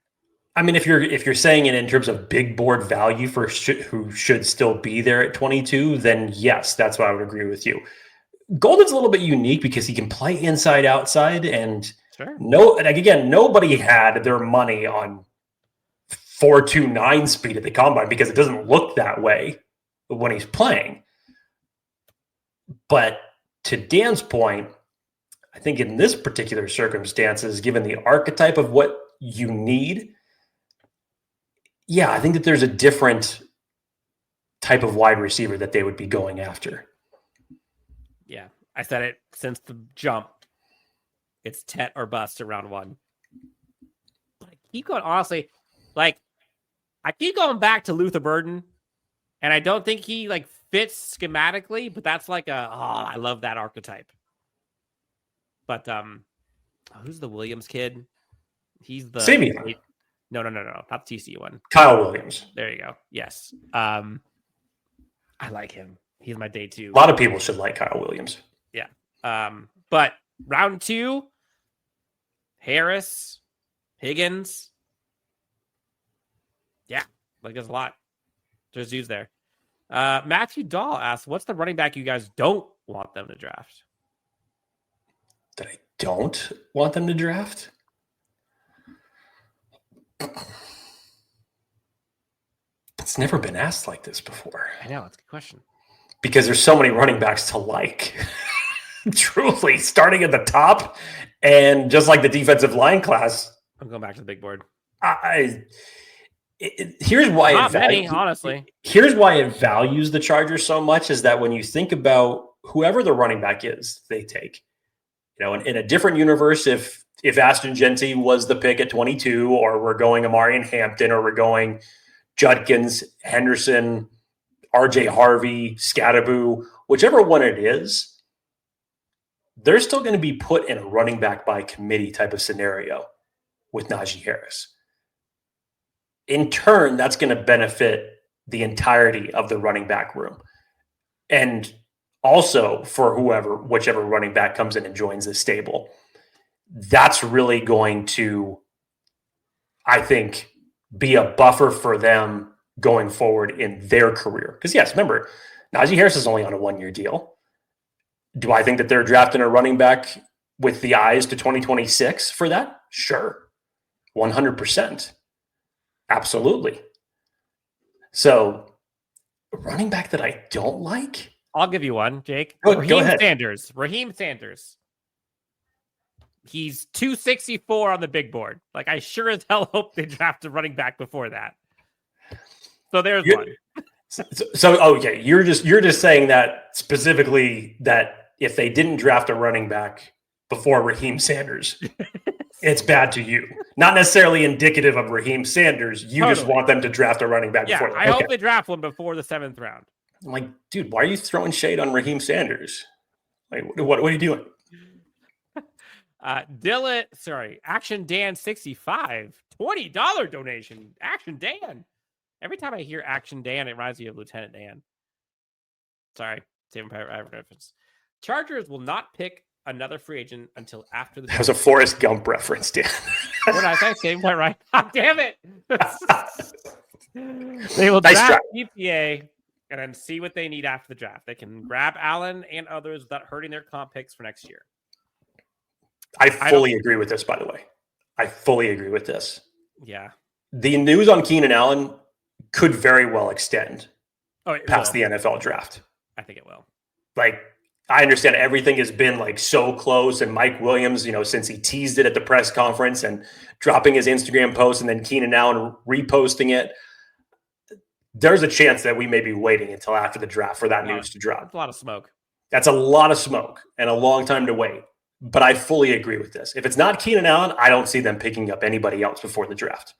I mean, if you're saying it in terms of big board value for who should still be there at 22, then yes, that's what I would agree with you. Golden's a little bit unique because he can play inside, outside, and sure. Nobody had their money on 4.29 speed at the combine because it doesn't look that way when he's playing. But to Dan's point, I think in this particular circumstances, given the archetype of what you need, yeah, I think that there's a different type of wide receiver that they would be going after. Yeah, I said it since the jump. It's Tet or bust to round one. But I keep going, honestly, like, I keep going back to Luther Burden, and I don't think he, like, fits schematically, but that's like I love that archetype. But who's the Williams kid? He's the Simeon. No, not the TCU one. Kyle Williams. There you go. Yes. I like him. He's my day two. A lot of people should like Kyle Williams. Yeah. But round two, Harris, Higgins. Yeah, like there's a lot. There's dudes there. Matthew Dahl asks, what's the running back you guys don't want them to draft? That I don't want them to draft? It's never been asked like this before. I know, it's a good question. Because there's so many running backs to like. Truly, starting at the top, and just like the defensive line class. I'm going back to the big board. Here's why Not many, honestly. Here's why it values the Chargers so much is that when you think about whoever the running back is, they take. In a different universe, if Aston Genty was the pick at 22, or we're going Amari and Hampton, or we're going Judkins, Henderson, RJ Harvey, Scatterboo, whichever one it is, they're still going to be put in a running back by committee type of scenario with Najee Harris. In turn, that's going to benefit the entirety of the running back room. And also for whichever running back comes in and joins the stable, that's really going to, I think, be a buffer for them going forward in their career. Because yes, remember, Najee Harris is only on a 1-year deal. Do I think that they're drafting a running back with the eyes to 2026 for that? Sure. 100%. Absolutely. So, a running back that I don't like? I'll give you one, Jake. Go ahead. Raheem Sanders. He's 264 on the big board. Like, I sure as hell hope they draft a running back before that. So there's one. So okay, you're just saying that specifically that if they didn't draft a running back before Raheem Sanders, it's bad to you. Not necessarily indicative of Raheem Sanders. You just want them to draft a running back before that. I hope they draft one before the 7th round. I'm like, dude, why are you throwing shade on Raheem Sanders? Like, what are you doing? Action Dan 65, $20 donation. Action Dan. Every time I hear Action Dan, it reminds me of Lieutenant Dan. Sorry, Saving Private reference. Chargers will not pick another free agent until after the. That was a Forrest Gump reference, Dan. What did I say? Saving Private Ryan. Oh, damn it! They will draft EPA and then see what they need after the draft. They can grab Allen and others without hurting their comp picks for next year. I fully agree with this, by the way. I fully agree with this. Yeah. The news on Keenan Allen could very well extend past the NFL draft. I think it will. Like, I understand everything has been like so close, and Mike Williams, since he teased it at the press conference and dropping his Instagram post and then Keenan Allen reposting it, there's a chance that we may be waiting until after the draft for that news to drop. That's a lot of smoke. That's a lot of smoke and a long time to wait. But I fully agree with this. If it's not Keenan Allen, I don't see them picking up anybody else before the draft.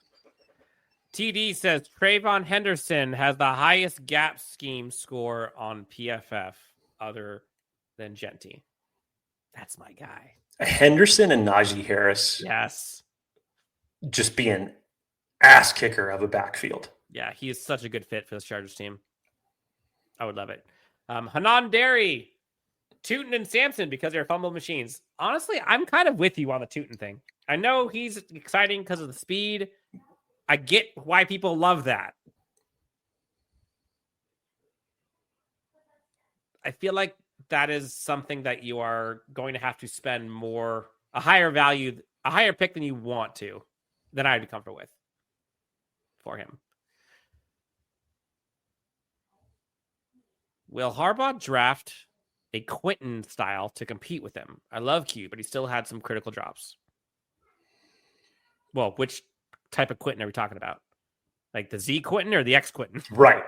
TD says Trayvon Henderson has the highest gap scheme score on PFF other than Genty. That's my guy. Henderson and Najee Harris. Yes. Just be an ass kicker of a backfield. Yeah, he is such a good fit for this Chargers team. I would love it. Hanan Derry, Tootin and Sampson because they're fumble machines. Honestly, I'm kind of with you on the Tootin thing. I know he's exciting because of the speed. I get why people love that. I feel like that is something that you are going to have to spend a higher pick than you want to, than I'd be comfortable with for him. Will Harbaugh draft a Quentin style to compete with him? I love Q, but he still had some critical drops. Well, which type of Quentin are we talking about? Like the Z Quentin or the X Quentin? Right.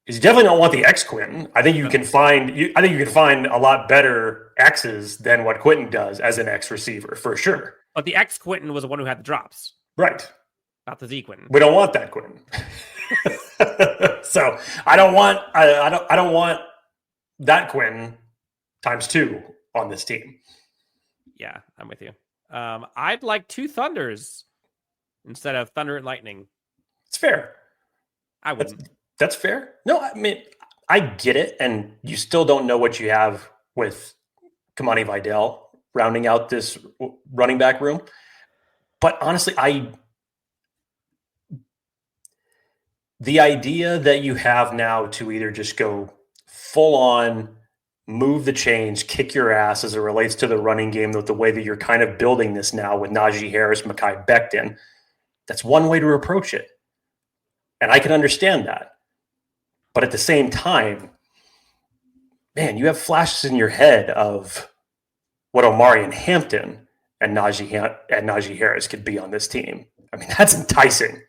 Because you definitely don't want the X Quentin. I think you can find a lot better X's than what Quentin does as an X receiver for sure. But the X Quentin was the one who had the drops. Right. Not the Z Quentin. We don't want that Quentin. So I don't want that Quentin times 2 on this team. Yeah, I'm with you. I'd like 2 Thunders instead of Thunder and Lightning. It's fair. I wouldn't. That's fair. No, I mean, I get it. And you still don't know what you have with Kamani Vidal rounding out this running back room. But honestly, the idea that you have now to either just go full on, move the chains, kick your ass as it relates to the running game with the way that you're kind of building this now with Najee Harris, Mekhi Becton, that's one way to approach it. And I can understand that. But at the same time, man, you have flashes in your head of what Omari and Hampton and Najee Harris could be on this team. I mean, that's enticing.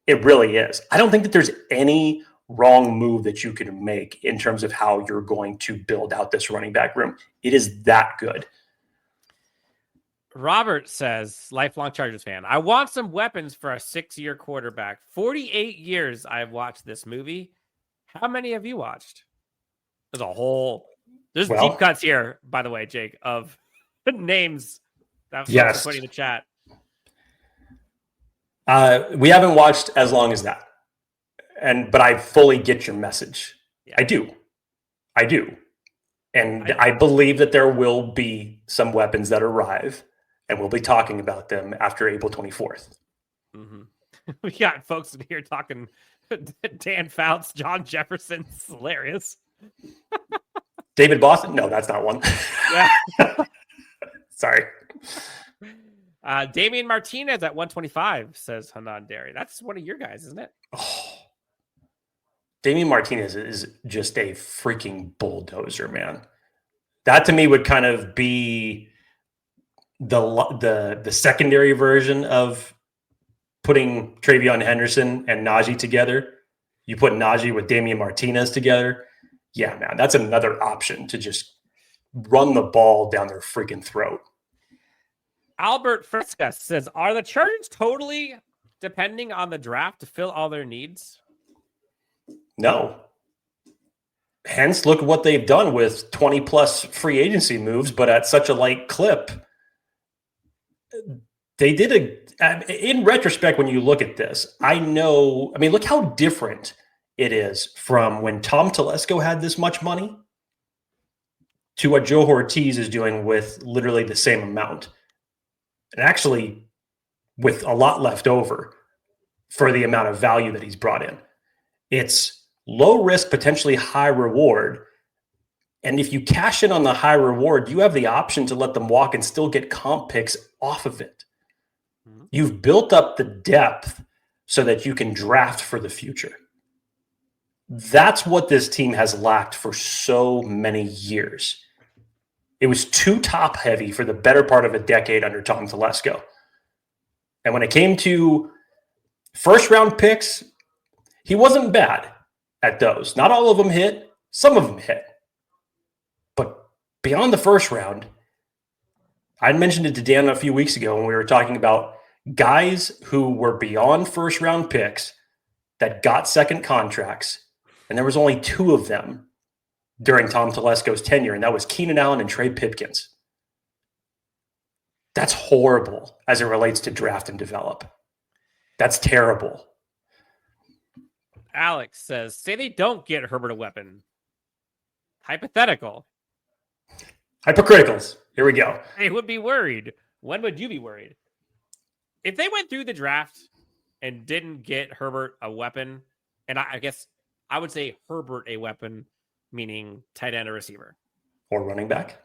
It really is. I don't think that there's any wrong move that you can make in terms of how you're going to build out this running back room. It is that good. Robert says, lifelong Chargers fan, I want some weapons for a 6-year quarterback. 48 years I've watched this movie. How many have you watched? There's deep cuts here, by the way, Jake, of names that folks are putting in the chat. We haven't watched as long as that. But I fully get your message. Yeah. I do. And I believe that there will be some weapons that arrive, and we'll be talking about them after April 24th. Mm-hmm. We got folks in here talking Dan Fouts, John Jefferson. It's hilarious. David Boston? No, that's not one. Yeah. Sorry. Damian Martinez at 125, says Hanan Derry. That's one of your guys, isn't it? Oh. Damian Martinez is just a freaking bulldozer, man. That to me would kind of be the secondary version of putting Travion Henderson and Najee together. You put Najee with Damian Martinez together. Yeah, man, that's another option to just run the ball down their freaking throat. Albert Fresca says, are the Chargers totally depending on the draft to fill all their needs? No. Hence, look at what they've done with 20-plus free agency moves, but at such a light clip. They did in retrospect, when you look at this, look how different it is from when Tom Telesco had this much money to what Joe Ortiz is doing with literally the same amount. And actually with a lot left over for the amount of value that he's brought in. It's low risk, potentially high reward. And if you cash in on the high reward, you have the option to let them walk and still get comp picks off of it. You've built up the depth so that you can draft for the future. That's what this team has lacked for so many years. It was too top heavy for the better part of a decade under Tom Telesco. And when it came to first round picks, he wasn't bad at those. Not all of them hit. Some of them hit. But beyond the first round, I mentioned it to Dan a few weeks ago when we were talking about guys who were beyond first round picks that got second contracts. And there was only 2 of them during Tom Telesco's tenure, and that was Keenan Allen and Trey Pipkins. That's horrible as it relates to draft and develop. That's terrible. Alex says, say they don't get Herbert a weapon. Hypothetical. Hypocriticals. Here we go. They would be worried. When would you be worried? If they went through the draft and didn't get Herbert a weapon, and I guess I would say Herbert a weapon, meaning tight end or receiver. Or running back.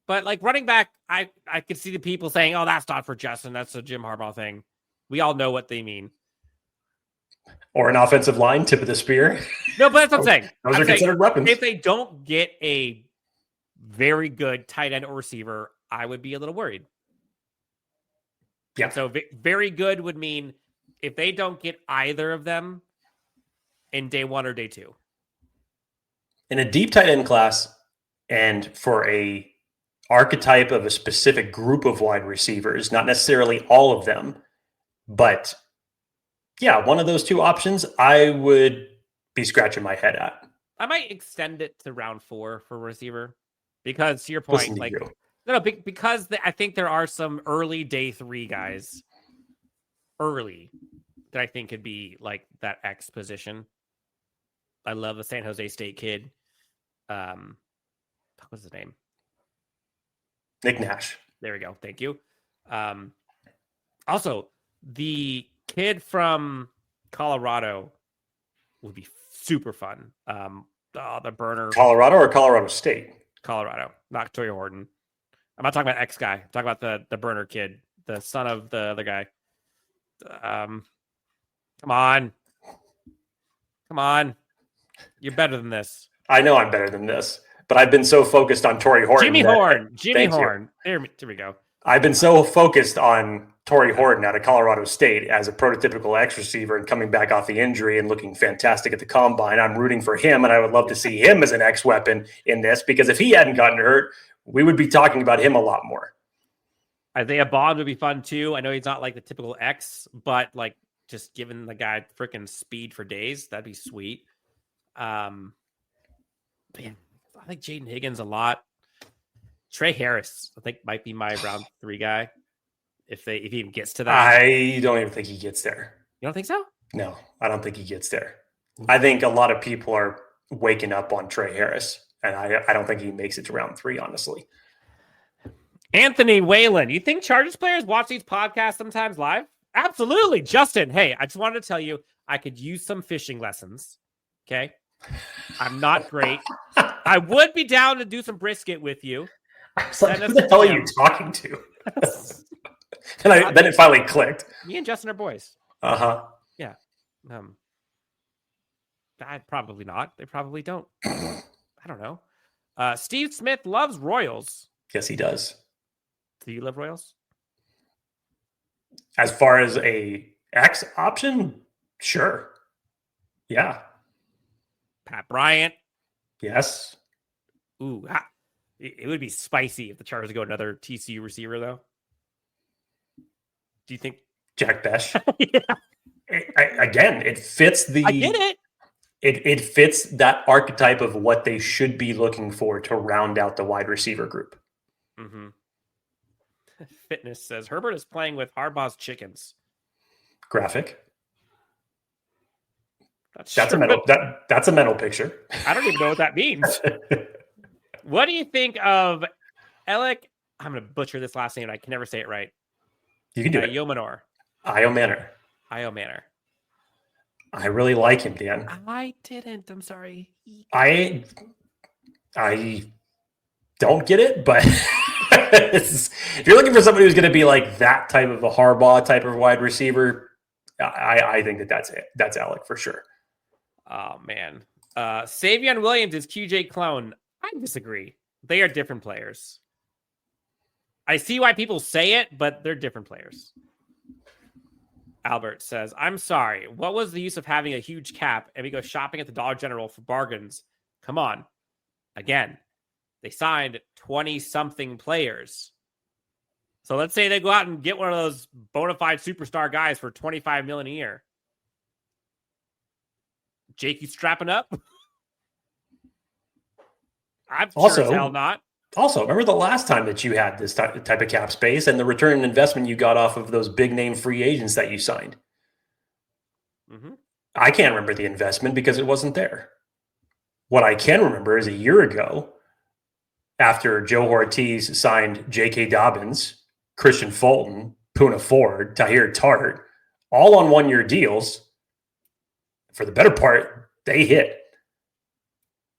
But like running back, I could see the people saying, oh, that's not for Justin. That's a Jim Harbaugh thing. We all know what they mean. Or an offensive line, tip of the spear. No, but that's what I'm saying. Those are considered weapons. If they don't get a very good tight end or receiver, I would be a little worried. Yeah. So very good would mean if they don't get either of them in day 1 or day 2. In a deep tight end class, and for a archetype of a specific group of wide receivers, not necessarily all of them, but yeah, one of those 2 options, I would be scratching my head at. I might extend it to round 4 for receiver because to your point, because I think there are some early day 3 guys early that I think could be like that X position. I love the San Jose State kid. What's his name? Nick Nash. There we go. Thank you. Also, the kid from Colorado would be super fun. The burner. Colorado or Colorado State? Colorado, not Victoria Horton. I'm not talking about X guy. I'm talking about the burner kid, the son of the other guy. Come on. You're better than this. I know I'm better than this, but I've been so focused on Torrey Horton. Jimmy Horn. There we go. I've been so focused on Torrey Horton out of Colorado State as a prototypical X receiver and coming back off the injury and looking fantastic at the combine. I'm rooting for him, and I would love to see him as an X weapon in this, because if he hadn't gotten hurt, we would be talking about him a lot more. Isaiah Bond would be fun too. I know he's not like the typical X, but like just giving the guy freaking speed for days, that'd be sweet. Man, I like Jaden Higgins a lot. Trey Harris, I think, might be my round 3 guy. If he even gets to that. I don't even think he gets there. You don't think so? No, I don't think he gets there. I think a lot of people are waking up on Trey Harris, and I don't think he makes it to round 3, honestly. Anthony Whalen, you think Chargers players watch these podcasts sometimes live? Absolutely. Justin, hey, I just wanted to tell you I could use some fishing lessons. Okay. I'm not great. I would be down to do some brisket with you. I was like, who the hell are you talking to? And then it finally clicked. Me and Justin are boys. Uh-huh. Yeah. Probably not. They probably don't. I don't know. Steve Smith loves Royals. Yes, he does. Do you love Royals? As far as a X option, sure. Yeah. Pat Bryant. Yes. Ooh, it would be spicy if the Chargers go another TCU receiver, though. Do you think Jack Besh? Yeah. Again, it fits the. I get it. It fits that archetype of what they should be looking for to round out the wide receiver group. Mm-hmm. Fitness says Herbert is playing with Harbaugh's chickens. Graphic. That's a mental picture. I don't even know what that means. What do you think of Alec? I'm going to butcher this last name. I can never say it right. You can do it. Yomanor. Io Manor. I really like him, Dan. I didn't. I'm sorry. I don't get it, but if you're looking for somebody who's going to be like that type of a Harbaugh type of wide receiver, I think that's it. That's Alec for sure. Oh, man. Savion Williams is QJ clone. I disagree. They are different players. I see why people say it, but they're different players. Albert says, I'm sorry. What was the use of having a huge cap and we go shopping at the Dollar General for bargains? Come on. Again, they signed 20-something players. So let's say they go out and get one of those bona fide superstar guys for $25 million a year. Jake, you strapping up? I'm sure as hell not. Also, remember the last time that you had this type of cap space and the return on investment you got off of those big name free agents that you signed? Mm-hmm. I can't remember the investment because it wasn't there. What I can remember is a year ago, after Joe Ortiz signed J.K. Dobbins, Christian Fulton, Poona Ford, Tahir Tart, all on one-year deals. For the better part, they hit.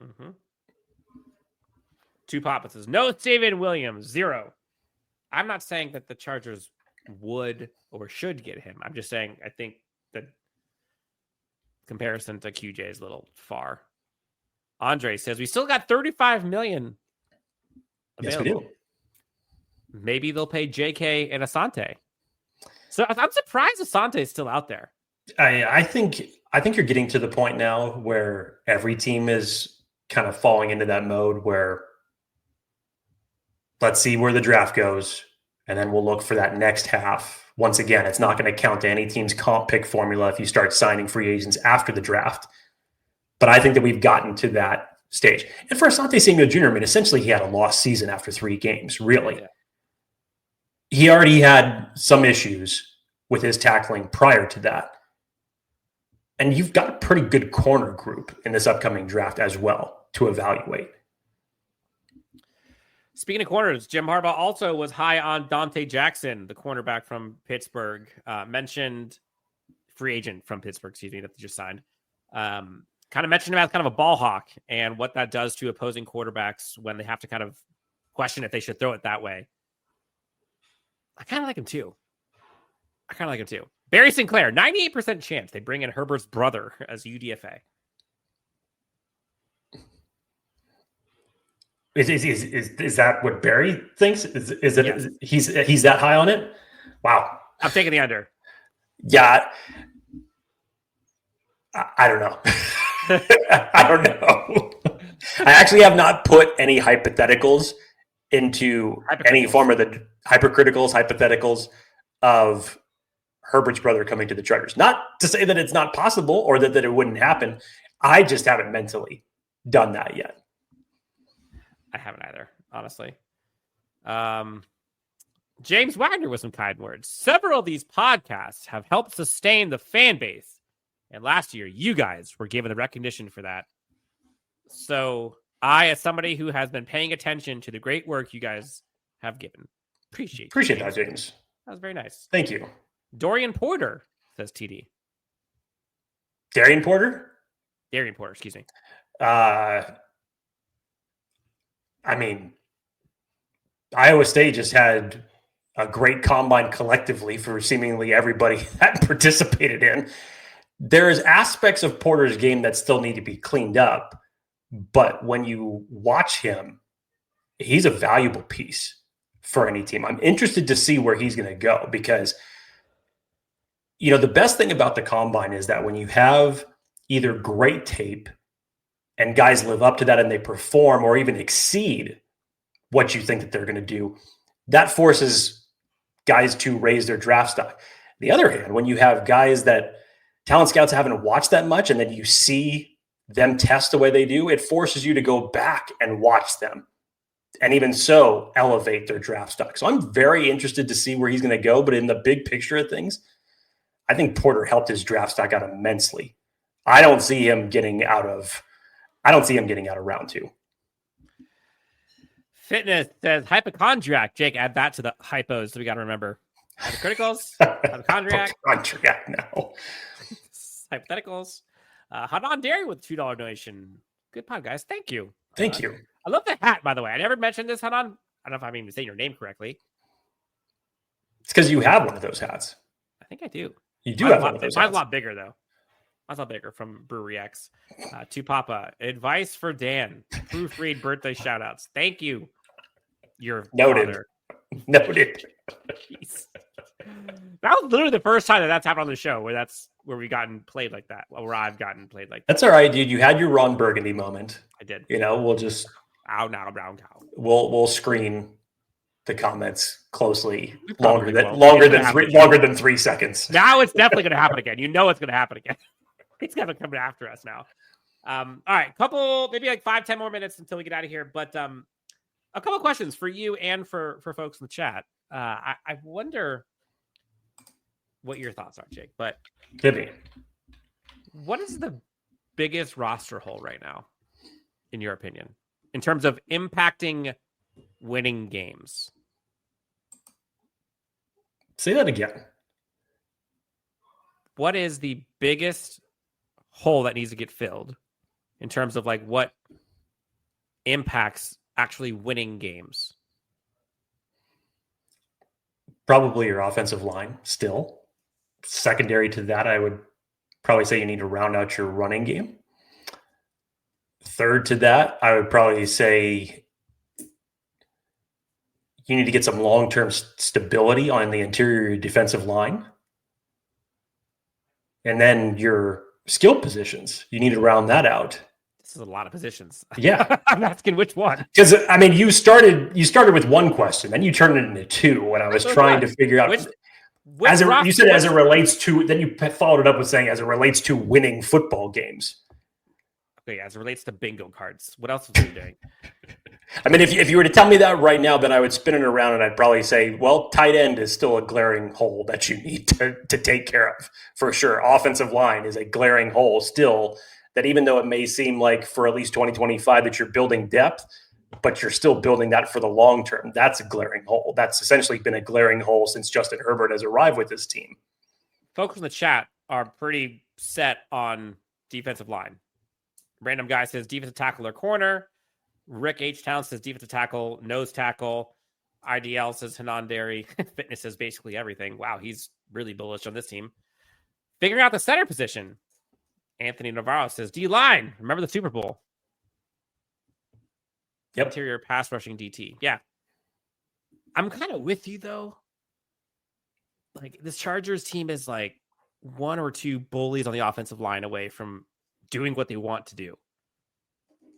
Mm-hmm. Two Papa says, no David Williams, 0. I'm not saying that the Chargers would or should get him. I'm just saying I think the comparison to QJ is a little far. Andre says, we still got $35 million available. Yes, we do. Maybe they'll pay JK and Asante. So I'm surprised Asante is still out there. I think you're getting to the point now where every team is kind of falling into that mode where let's see where the draft goes, and then we'll look for that next half. Once again, it's not going to count to any team's comp pick formula if you start signing free agents after the draft. But I think that we've gotten to that stage. And for Asante Samuel Jr., I mean, essentially he had a lost season after 3 games, really. Yeah. He already had some issues with his tackling prior to that. And you've got a pretty good corner group in this upcoming draft as well to evaluate. Speaking of corners, Jim Harbaugh also was high on Dante Jackson, the cornerback from Pittsburgh. Mentioned free agent from Pittsburgh, that they just signed. Kind of mentioned him as kind of a ball hawk and what that does to opposing quarterbacks when they have to kind of question if they should throw it that way. I kind of like him too. Barry Sinclair, 98% chance they bring in Herbert's brother as UDFA. Is that what Barry thinks? Is it Yes. he's that high on it? Wow. I'm taking the under. Yeah. I don't know. I don't know. I actually have not put any hypotheticals into any form of the hypotheticals of Herbert's brother coming to the Chargers. Not to say that it's not possible or that it wouldn't happen. I just haven't mentally done that yet. I haven't either, honestly. James Wagner with some kind words. Several of these podcasts have helped sustain the fan base. And last year, you guys were given the recognition for that. So I, as somebody who has been paying attention to the great work you guys have given, appreciate that, James. That was very nice. Thank you. Dorian Porter, says TD. Darian Porter, excuse me. I mean, Iowa State just had a great combine collectively for seemingly everybody that participated in. There's aspects of Porter's game that still need to be cleaned up, but when you watch him, he's a valuable piece for any team. I'm interested to see where he's going to go because, you know, the best thing about the combine is that when you have either great tape and guys live up to that and they perform or even exceed what you think that they're going to do, that forces guys to raise their draft stock. On the other hand, when you have guys that talent scouts haven't watched that much and then you see them test the way they do, it forces you to go back and watch them and even so elevate their draft stock. So I'm very interested to see where he's going to go, but in the big picture of things, I think Porter helped his draft stock out immensely. I don't see him getting out of round 2. Fitness says hypochondriac. Jake, add that to the hypos that we got to remember. Hypocriticals, hypochondriac. Hypochondriac now. Hypotheticals. Hanan Dairy with $2 donation. Good pod, guys. Thank you. Thank you. I love the hat, by the way. I never mentioned this, Hanan. I don't know if I'm even saying your name correctly. It's because you have one of those hats. I think I do. You do have one of those hats. Mine's a lot bigger, though. Mine's a lot bigger from Brewery X. To Papa. Advice for Dan. Proofread birthday shout-outs. Thank you. Your Noted. Father. Noted. Jeez. That was literally the first time that's happened on the show where we gotten played like that. Where I've gotten played like that. That's all right, dude. You had your Ron Burgundy moment. I did. You know, we'll just brown cow. We'll screen the comments closely longer than 3 seconds. Now it's definitely going to happen again. You know it's going to happen again. It's going to come after us now. All right, maybe like 5-10 more minutes until we get out of here. But a couple questions for you and for folks in the chat. I wonder what your thoughts are, Jake. But Give me. What is the biggest roster hole right now, in your opinion, in terms of impacting winning games? Say that again. What is the biggest hole that needs to get filled in terms of like what impacts actually winning games? Probably your offensive line still. Secondary to that, I would probably say you need to round out your running game. Third to that, I would probably say you need to get some long-term stability on the interior defensive line. And then your skill positions, you need to round that out. This is a lot of positions. Yeah. I'm asking which one. Because, I mean, you started with one question, then you turned it into 2 when I was trying to figure out. You said as it relates to, then you followed it up with saying as it relates to winning football games. Okay, as it relates to bingo cards, what else are you doing? I mean, if you were to tell me that right now, then I would spin it around and I'd probably say, well, tight end is still a glaring hole that you need to take care of for sure. Offensive line is a glaring hole still that even though it may seem like for at least 2025 that you're building depth, but you're still building that for the long term. That's a glaring hole. That's essentially been a glaring hole since Justin Herbert has arrived with this team. Folks in the chat are pretty set on defensive line. Random guy says defensive tackle or corner. Rick H. Town says defensive tackle, nose tackle. IDL says Hanan Dairy. Fitness says basically everything. Wow, he's really bullish on this team. Figuring out the center position. Anthony Navarro says D-line. Remember the Super Bowl. Yep. Interior pass rushing DT. Yeah. I'm kind of with you, though. Like, this Chargers team is like one or two bullies on the offensive line away from doing what they want to do.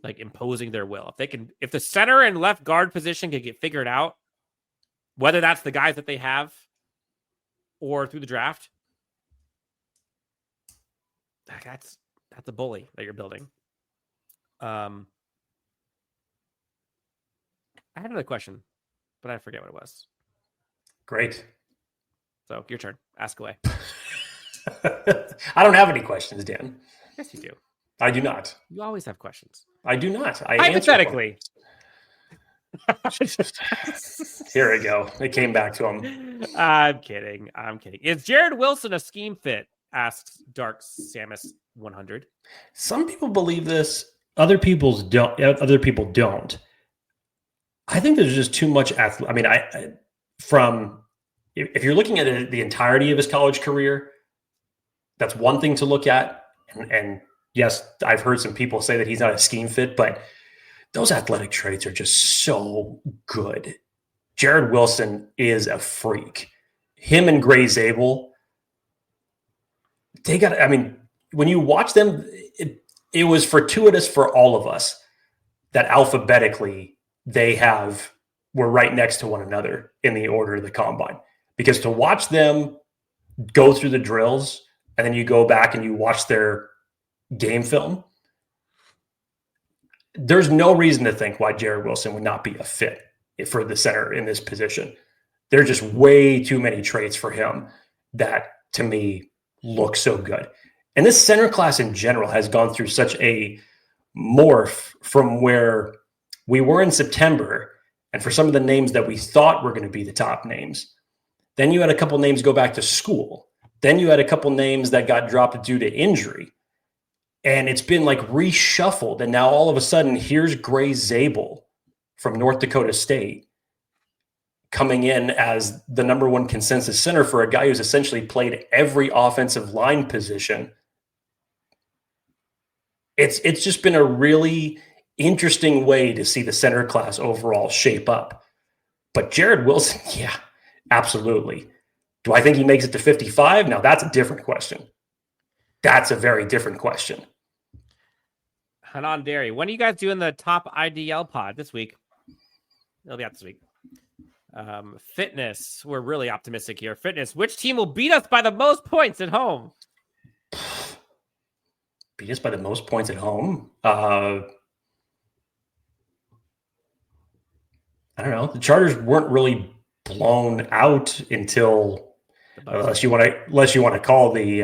Like, imposing their will. If the center and left guard position can get figured out, whether that's the guys that they have or through the draft, that's a bully that you're building. I had another question, but I forget what it was. Great. So your turn. Ask away. I don't have any questions, Dan. Yes, you do. I do not. You always have questions. I do not. Hypothetically. Here we go. It came back to him. I'm kidding. Is Jared Wilson a scheme fit? Asks Dark Samus 100. Some people believe this. Other people don't. I think there's just too much athlete. I mean, if you're looking at the entirety of his college career, that's one thing to look at. And yes, I've heard some people say that he's not a scheme fit, but those athletic traits are just so good. Jared Wilson is a freak. Him and Gray Zabel, when you watch them, it was fortuitous for all of us that alphabetically were right next to one another in the order of the combine. Because to watch them go through the drills and then you go back and you watch their game film, there's no reason to think why Jared Wilson would not be a fit for the center in this position. There are just way too many traits for him that, to me, look so good. And this center class in general has gone through such a morph from where we were in September, and for some of the names that we thought were going to be the top names. Then you had a couple names go back to school. Then you had a couple names that got dropped due to injury. And it's been like reshuffled. And now all of a sudden, here's Gray Zabel from North Dakota State coming in as the number one consensus center for a guy who's essentially played every offensive line position. It's just been a really interesting way to see the center class overall shape up. But Jared Wilson, yeah, absolutely. Do I think he makes it to 55? Now, that's a different question. That's a very different question. Hanan Derry, when are you guys doing the top IDL pod this week? It'll be out this week. Fitness, we're really optimistic here. Fitness, which team will beat us by the most points at home? Beat us by the most points at home? I don't know. The Chargers weren't really blown out until, unless you want to call the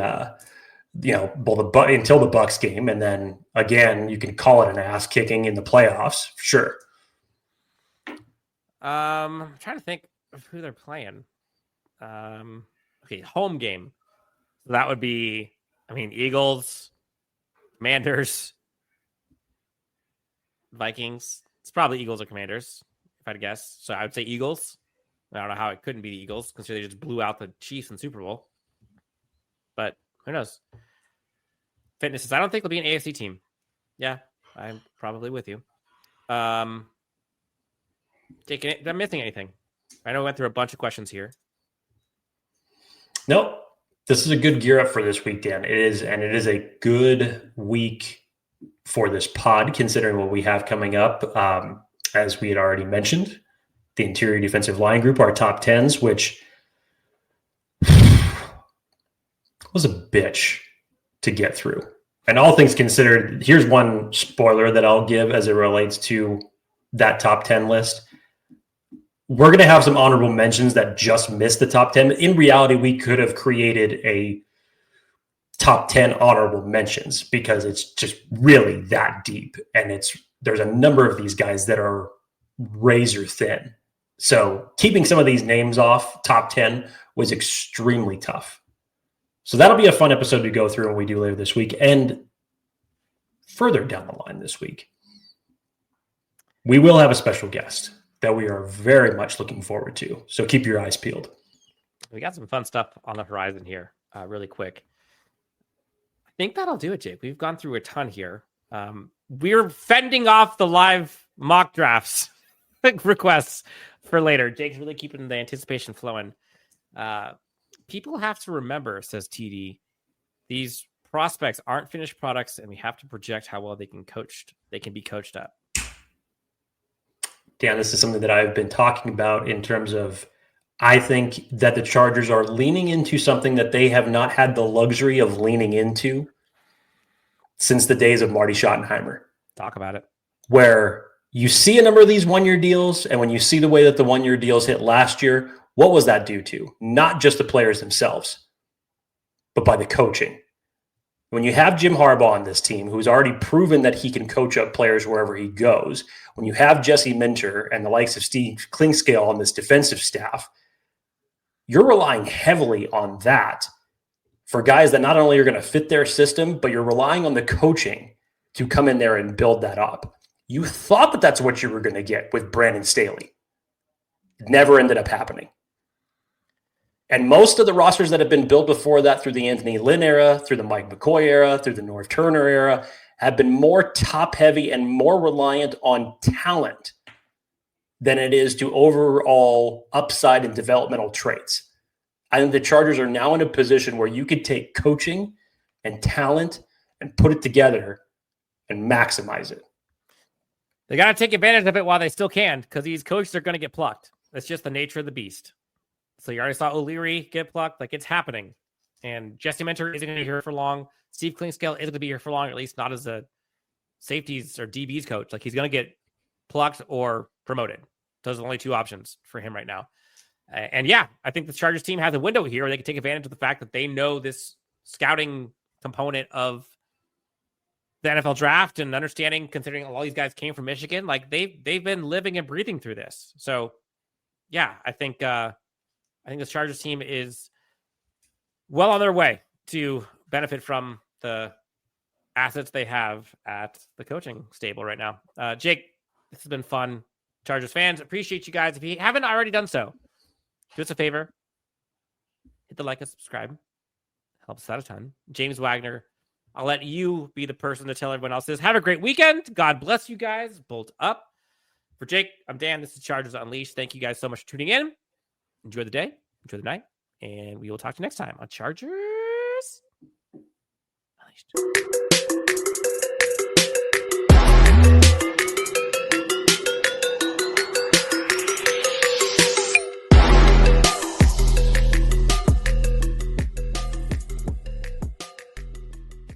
until the Bucs game, and then again you can call it an ass kicking in the playoffs. Sure. I'm trying to think of who they're playing. Okay, home game. So that would be, Eagles, Commanders, Vikings. It's probably Eagles or Commanders, if I had to guess. So I would say Eagles. I don't know how it couldn't be the Eagles, considering they just blew out the Chiefs in Super Bowl. But who knows? Fitnesses. I don't think they'll be an AFC team. Yeah, I'm probably with you. Did I'm missing anything? I know we went through a bunch of questions here. Nope. This is a good gear up for this week, Dan. It is a good week for this pod, considering what we have coming up. As we had already mentioned, the interior defensive line group, our top 10s, which was a bitch to get through. And all things considered, here's one spoiler that I'll give as it relates to that top 10 list. We're going to have some honorable mentions that just missed the top 10. In reality, we could have created a top 10 honorable mentions because it's just really that deep. And there's a number of these guys that are razor thin. So keeping some of these names off top 10 was extremely tough. So that'll be a fun episode to go through when we do later this week. And further down the line this week, we will have a special guest that we are very much looking forward to. So keep your eyes peeled. We got some fun stuff on the horizon here really quick. I think that'll do it, Jake. We've gone through a ton here. We're fending off the live mock drafts requests for later. Jake's really keeping the anticipation flowing. People have to remember, says TD, these prospects aren't finished products, and we have to project how well they can be coached up. Dan, this is something that I've been talking about in terms of, I think that the Chargers are leaning into something that they have not had the luxury of leaning into since the days of Marty Schottenheimer. Talk about it. Where you see a number of these one-year deals, and when you see the way that the one-year deals hit last year, what was that due to? Not just the players themselves, but by the coaching. When you have Jim Harbaugh on this team, who's already proven that he can coach up players wherever he goes, when you have Jesse Minter and the likes of Steve Klingscale on this defensive staff, you're relying heavily on that for guys that not only are going to fit their system, but you're relying on the coaching to come in there and build that up. You thought that that's what you were going to get with Brandon Staley. It never ended up happening. And most of the rosters that have been built before that through the Anthony Lynn era, through the Mike McCoy era, through the Norv Turner era, have been more top-heavy and more reliant on talent than it is to overall upside and developmental traits. I think the Chargers are now in a position where you could take coaching and talent and put it together and maximize it. They got to take advantage of it while they still can, because these coaches are going to get plucked. That's just the nature of the beast. So you already saw O'Leary get plucked. Like, it's happening. And Jesse Minter isn't going to be here for long. Steve Klingscale isn't going to be here for long, or at least not as a safeties or DBs coach. Like, he's going to get plucked or promoted. Those are the only two options for him right now. And yeah, I think the Chargers team has a window here where they can take advantage of the fact that they know this scouting component of the NFL draft and understanding, considering all these guys came from Michigan. Like, they've been living and breathing through this. So yeah, I think this Chargers team is well on their way to benefit from the assets they have at the coaching stable right now. Jake, this has been fun. Chargers fans, appreciate you guys. If you haven't already done so, do us a favor. Hit the like and subscribe. Helps us out a ton. James Wagner, I'll let you be the person to tell everyone else this. Have a great weekend. God bless you guys. Bolt up. For Jake, I'm Dan. This is Chargers Unleashed. Thank you guys so much for tuning in. Enjoy the day. Enjoy the night. And we will talk to you next time on Chargers Unleashed.